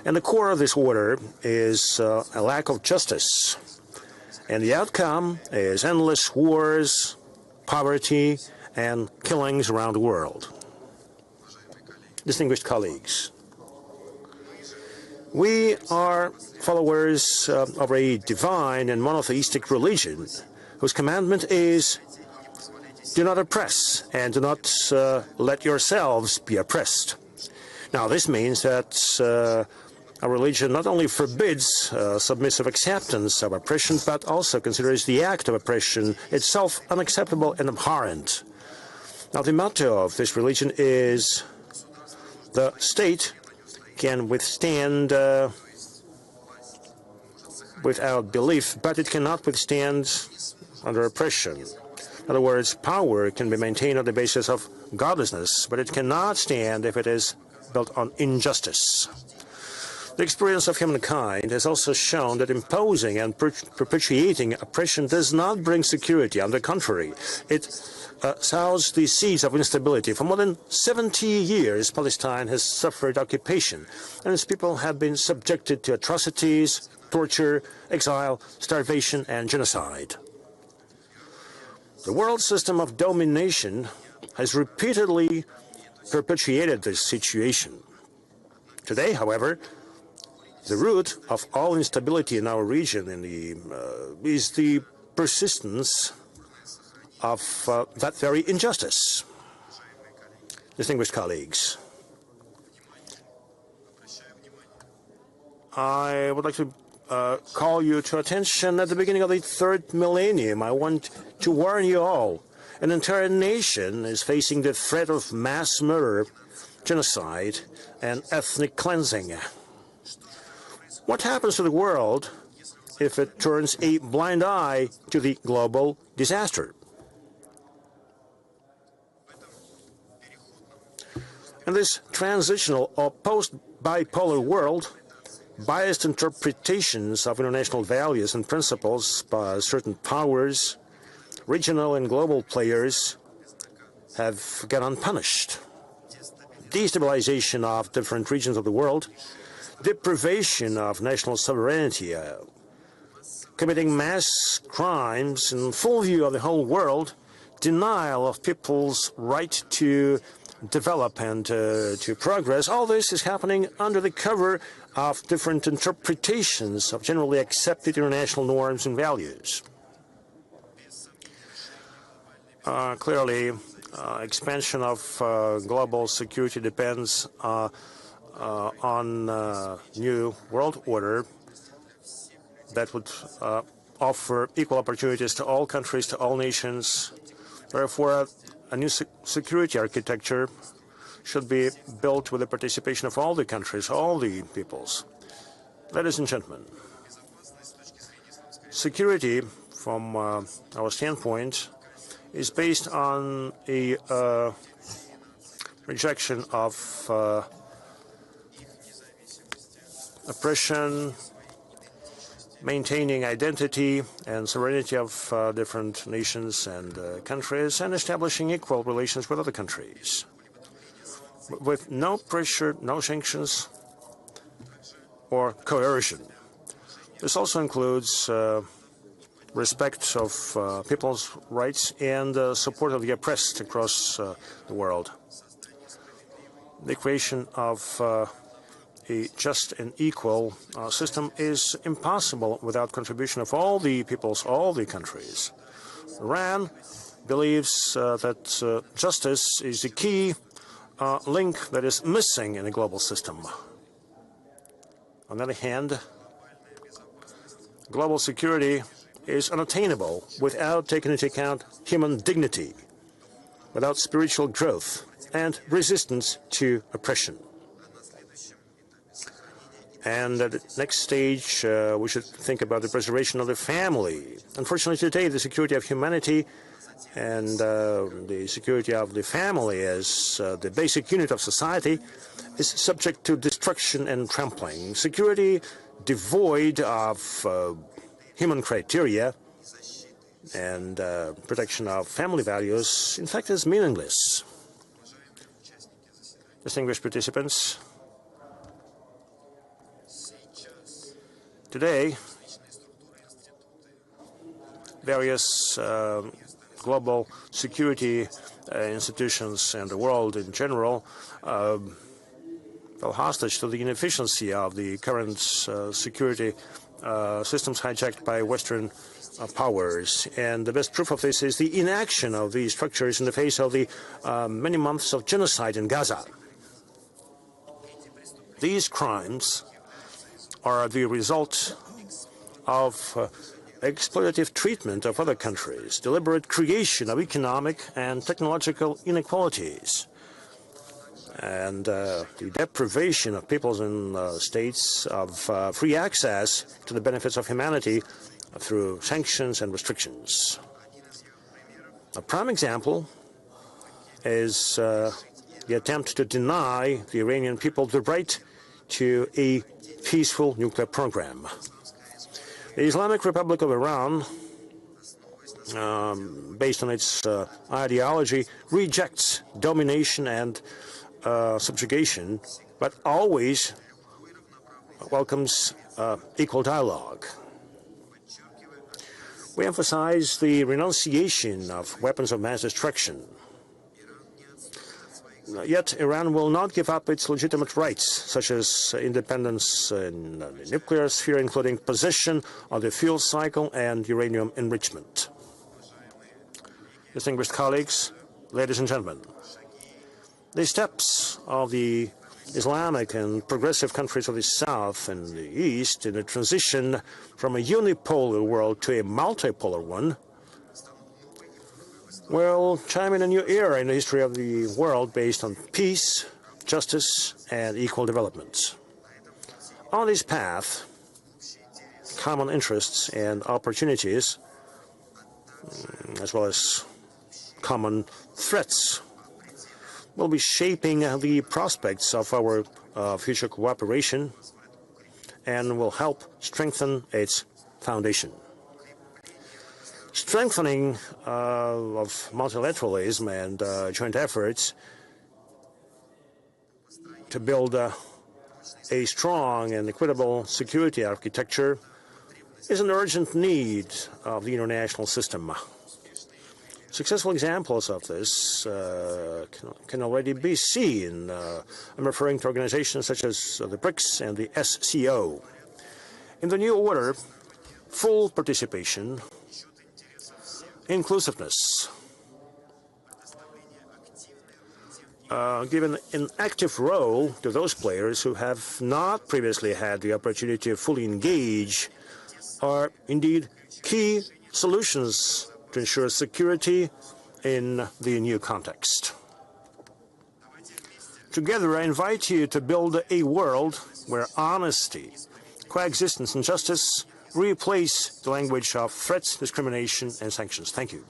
And the core of this order is a lack of justice. And the outcome is endless wars, poverty, and killings around the world. Distinguished colleagues, we are followers of a divine and monotheistic religion whose commandment is, do not oppress and do not let yourselves be oppressed. Now, this means that our religion not only forbids submissive acceptance of oppression, but also considers the act of oppression itself unacceptable and abhorrent. Now, the motto of this religion is, the state can withstand without belief, but it cannot withstand under oppression. In other words, power can be maintained on the basis of godlessness, but it cannot stand if it is built on injustice. The experience of humankind has also shown that imposing and perpetuating oppression does not bring security. On the contrary, it sows the seeds of instability. For more than 70 years, Palestine has suffered occupation, and its people have been subjected to atrocities, torture, exile, starvation, and genocide. The world system of domination has repeatedly perpetuated this situation. Today, however, the root of all instability in our region is the persistence of that very injustice. Distinguished colleagues, I would like to call you to attention at the beginning of the third millennium. I want to warn you all. An entire nation is facing the threat of mass murder, genocide, and ethnic cleansing. What happens to the world if it turns a blind eye to the global disaster? In this transitional or post-bipolar world, biased interpretations of international values and principles by certain powers, regional and global players, have gone unpunished. Destabilization of different regions of the world, deprivation of national sovereignty, committing mass crimes in full view of the whole world, denial of people's right to develop and to progress, all this is happening under the cover of different interpretations of generally accepted international norms and values. Clearly, expansion of global security depends on new world order that would offer equal opportunities to all countries, to all nations. Therefore, a new security architecture should be built with the participation of all the countries, all the peoples. Ladies and gentlemen, security, from our standpoint, is based on a rejection of oppression, maintaining identity and sovereignty of different nations and countries, and establishing equal relations with other countries, with no pressure, no sanctions, or coercion. This also includes respect of people's rights and support of the oppressed across the world. The creation of a just and equal system is impossible without contribution of all the peoples, all the countries. Iran believes that justice is the key link that is missing in a global system. On the other hand, global security is unattainable without taking into account human dignity, without spiritual growth and resistance to oppression. And at the next stage, we should think about the preservation of the family. Unfortunately, today, the security of humanity and the security of the family as the basic unit of society is subject to destruction and trampling. Security devoid of human criteria and protection of family values, in fact, is meaningless. Distinguished participants, today, various global security institutions and the world in general fell hostage to the inefficiency of the current security systems hijacked by Western powers. And the best proof of this is the inaction of these structures in the face of the many months of genocide in Gaza. These crimes are the result of exploitative treatment of other countries, deliberate creation of economic and technological inequalities. and the deprivation of peoples and states of free access to the benefits of humanity through sanctions and restrictions. A prime example is the attempt to deny the Iranian people the right to a peaceful nuclear program. The Islamic Republic of Iran, based on its ideology, rejects domination and subjugation, but always welcomes equal dialogue. We emphasize the renunciation of weapons of mass destruction. Yet Iran will not give up its legitimate rights, such as independence in the nuclear sphere, including possession of the fuel cycle and uranium enrichment. Distinguished colleagues, ladies and gentlemen, the steps of the Islamic and progressive countries of the South and the East in the transition from a unipolar world to a multipolar one will chime in a new era in the history of the world based on peace, justice, and equal development. On this path, common interests and opportunities, as well as common threats, will be shaping the prospects of our future cooperation and will help strengthen its foundation. Strengthening of multilateralism and joint efforts to build a strong and equitable security architecture is an urgent need of the international system. Successful examples of this can already be seen. I'm referring to organizations such as the BRICS and the SCO. In the new order, full participation, inclusiveness, given an active role to those players who have not previously had the opportunity to fully engage, are indeed key solutions to ensure security in the new context. Together, I invite you to build a world where honesty, coexistence, and justice replace the language of threats, discrimination, and sanctions. Thank you.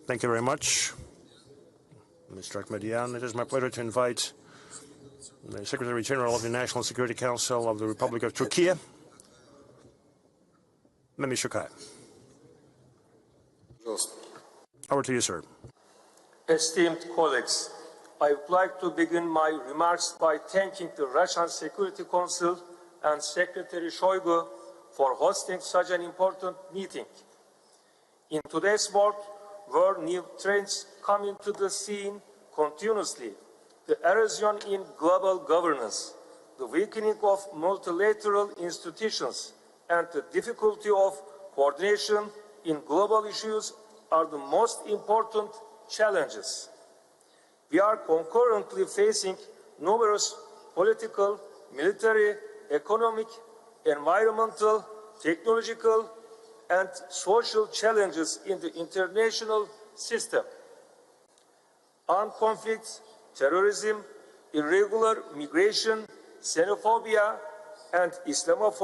Thank you very much, Mr. Akhmedian. It is my pleasure to invite the Secretary General of the National Security Council of the Republic of Turkey, Mehmet Şoray. Over to you, sir. Esteemed colleagues, I would like to begin my remarks by thanking the Russian Security Council and Secretary Shoigu for hosting such an important meeting. In today's world, where new trends come into the scene continuously, the erosion in global governance, the weakening of multilateral institutions, and the difficulty of coordination in global issues are the most important challenges. We are concurrently facing numerous political, military, economic, environmental, technological, and social challenges in the international system. Armed conflicts, terrorism, irregular migration, xenophobia, and Islamophobia.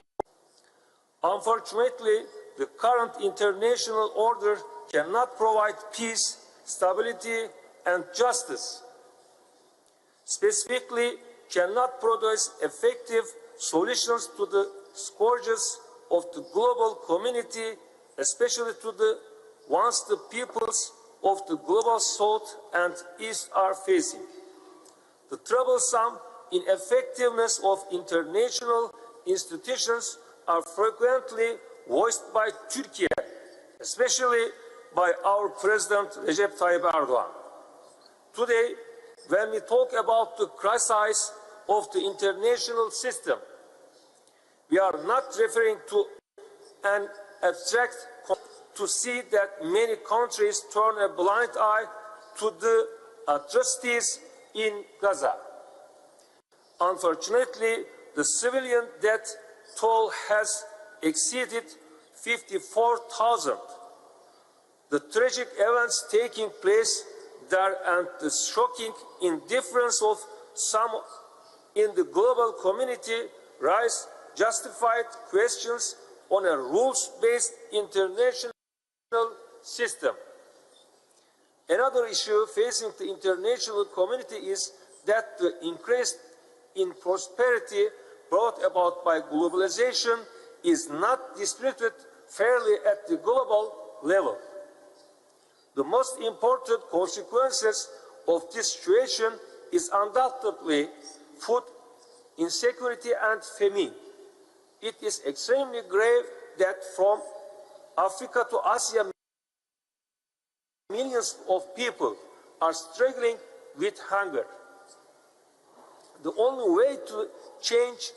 Unfortunately, the current international order cannot provide peace, stability, and justice. Specifically, cannot produce effective solutions to the scourges of the global community, especially to the ones the peoples of the global South and East are facing. The troublesome ineffectiveness of international institutions are frequently voiced by Turkey, especially by our President Recep Tayyip Erdogan. Today, when we talk about the crisis of the international system, we are not referring to an abstract concept to see that many countries turn a blind eye to the atrocities in Gaza. Unfortunately, the civilian death toll has exceeded 54,000. The tragic events taking place there and the shocking indifference of some in the global community raise justified questions on a rules-based international system. Another issue facing the international community is that the increase in prosperity brought about by globalization is not distributed fairly at the global level. The most important consequences of this situation is undoubtedly food insecurity and famine. It is extremely grave that from Africa to Asia, millions of people are struggling with hunger. The only way to change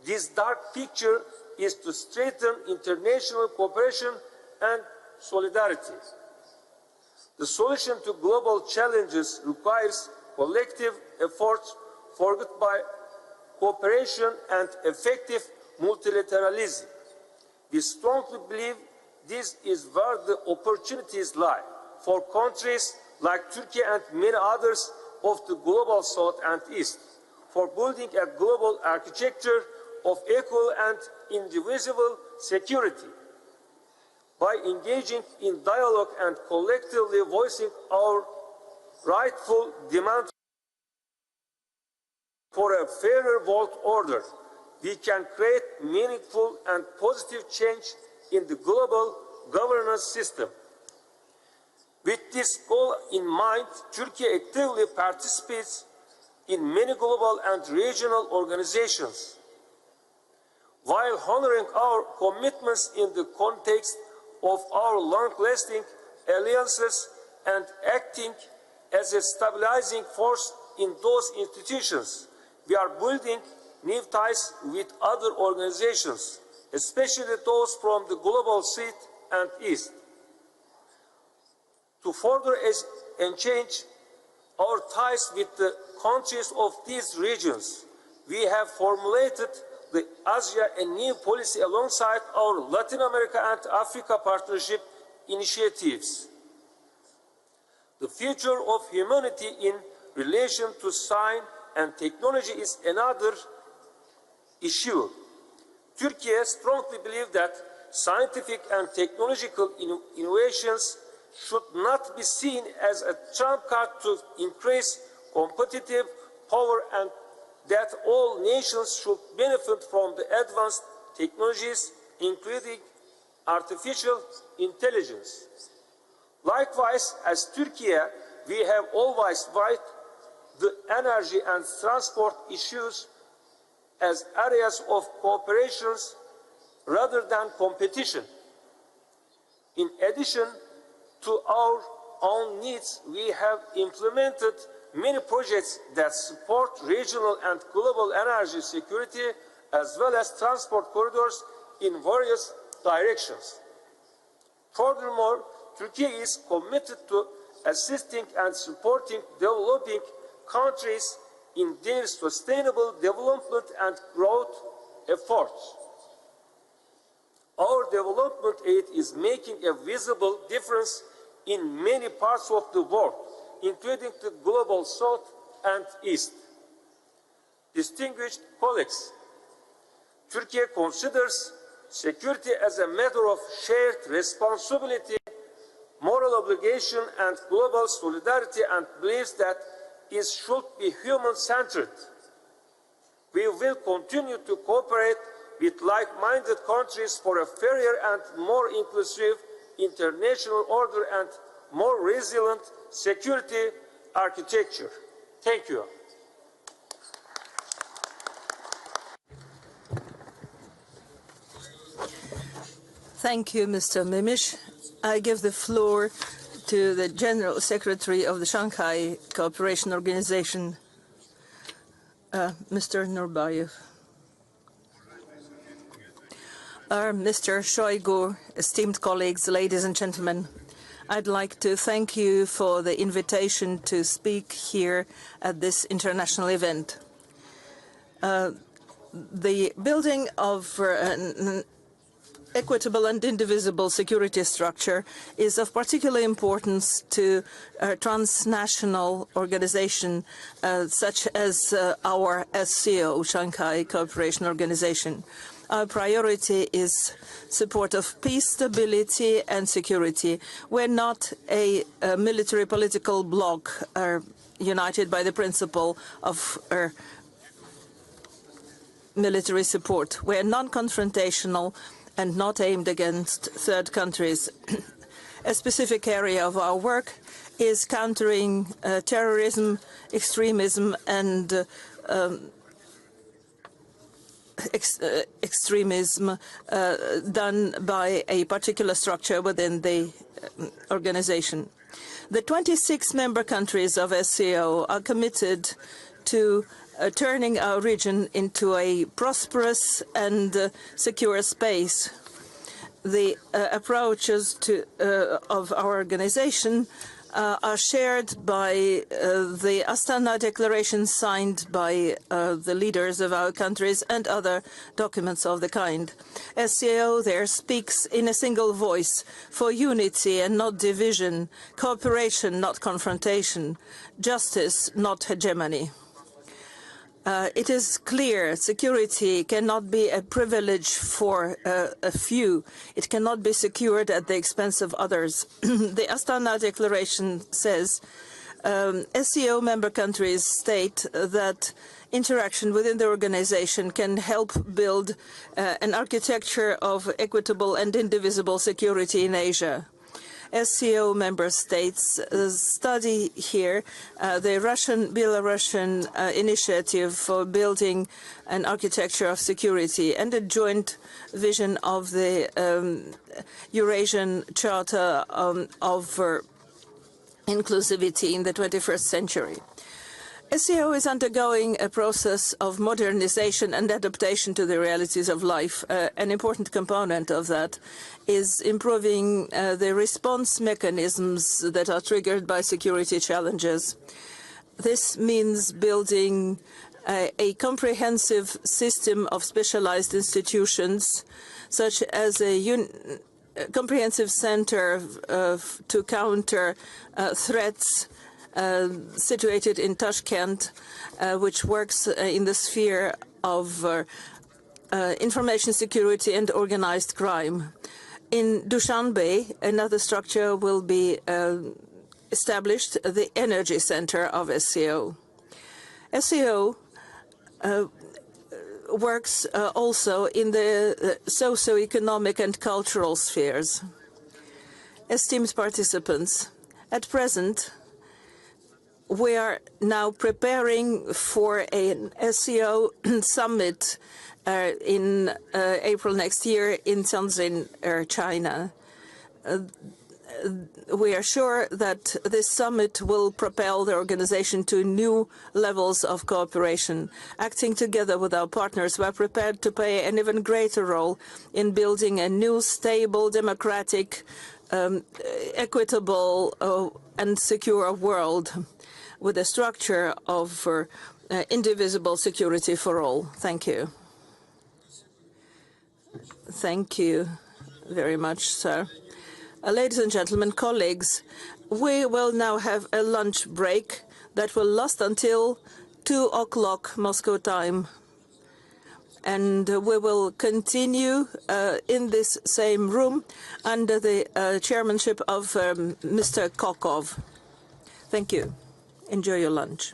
this dark picture is to strengthen international cooperation and solidarity. The solution to global challenges requires collective efforts forged by cooperation and effective multilateralism. We strongly believe this is where the opportunities lie for countries like Turkey and many others of the global South and East, for building a global architecture of equal and indivisible security. By engaging in dialogue and collectively voicing our rightful demand for a fairer world order, we can create meaningful and positive change in the global governance system. With this goal in mind, Turkey actively participates in many global and regional organizations. While honoring our commitments in the context of our long-lasting alliances and acting as a stabilizing force in those institutions, we are building new ties with other organizations, especially those from the global South and East. To further enhance our ties with the countries of these regions, we have formulated the Asia and New policy alongside our Latin America and Africa partnership initiatives. The future of humanity in relation to science and technology is another issue. Turkey strongly believes that scientific and technological innovations should not be seen as a trump card to increase competitive power, and that all nations should benefit from the advanced technologies, including artificial intelligence. Likewise, as Turkey, we have always viewed the energy and transport issues as areas of cooperation rather than competition. In addition to our own needs, we have implemented many projects that support regional and global energy security, as well as transport corridors in various directions. Furthermore, Turkey is committed to assisting and supporting developing countries in their sustainable development and growth efforts. Our development aid is making a visible difference in many parts of the world, including the global South and East. Distinguished colleagues, Turkey considers security as a matter of shared responsibility, moral obligation, and global solidarity, and believes that it should be human-centered. We will continue to cooperate with like-minded countries for a fairer and more inclusive international order and more resilient security architecture. Thank you. Thank you, Mr. Mimic. I give the floor to the General Secretary of the Shanghai Cooperation Organization, Mr. Nurbayev. Mr. Shoigu, esteemed colleagues, ladies and gentlemen, I'd like to thank you for the invitation to speak here at this international event. The building of equitable and indivisible security structure is of particular importance to transnational organizations such as our SCO, Shanghai Cooperation Organization. Our priority is support of peace, stability, and security. We're not a military political bloc united by the principle of military support. We're non-confrontational and not aimed against third countries. A specific area of our work is countering terrorism, extremism, and extremism done by a particular structure within the organization. The 26 member countries of SCO are committed to turning our region into a prosperous and secure space. The approaches of our organization are shared by the Astana Declaration signed by the leaders of our countries and other documents of the kind. SCO there speaks in a single voice for unity and not division, cooperation, not confrontation, justice, not hegemony. It is clear security cannot be a privilege for a few. It cannot be secured at the expense of others. The Astana Declaration says SCO member countries state that interaction within the organization can help build an architecture of equitable and indivisible security in Asia. SCO member states study here the Russian-Belarusian initiative for building an architecture of security and a joint vision of the Eurasian Charter of inclusivity in the 21st century. SCO is undergoing a process of modernization and adaptation to the realities of life. An important component of that is improving the response mechanisms that are triggered by security challenges. This means building a comprehensive system of specialized institutions, such as a comprehensive center to counter threats situated in Tashkent, which works in the sphere of information security and organized crime. In Dushanbe, another structure will be established, the Energy Center of SCO. SCO works also in the socio-economic and cultural spheres. Esteemed participants, at present, we are now preparing for an SCO summit in April next year in Tianjin, China. We are sure that this summit will propel the organization to new levels of cooperation. Acting together with our partners, we are prepared to play an even greater role in building a new, stable, democratic, equitable, and secure world with a structure of indivisible security for all. Thank you. Thank you very much, sir. Ladies and gentlemen, colleagues, we will now have a lunch break that will last until 2 o'clock Moscow time. And we will continue in this same room under the chairmanship of Mr. Kokov. Thank you. Enjoy your lunch.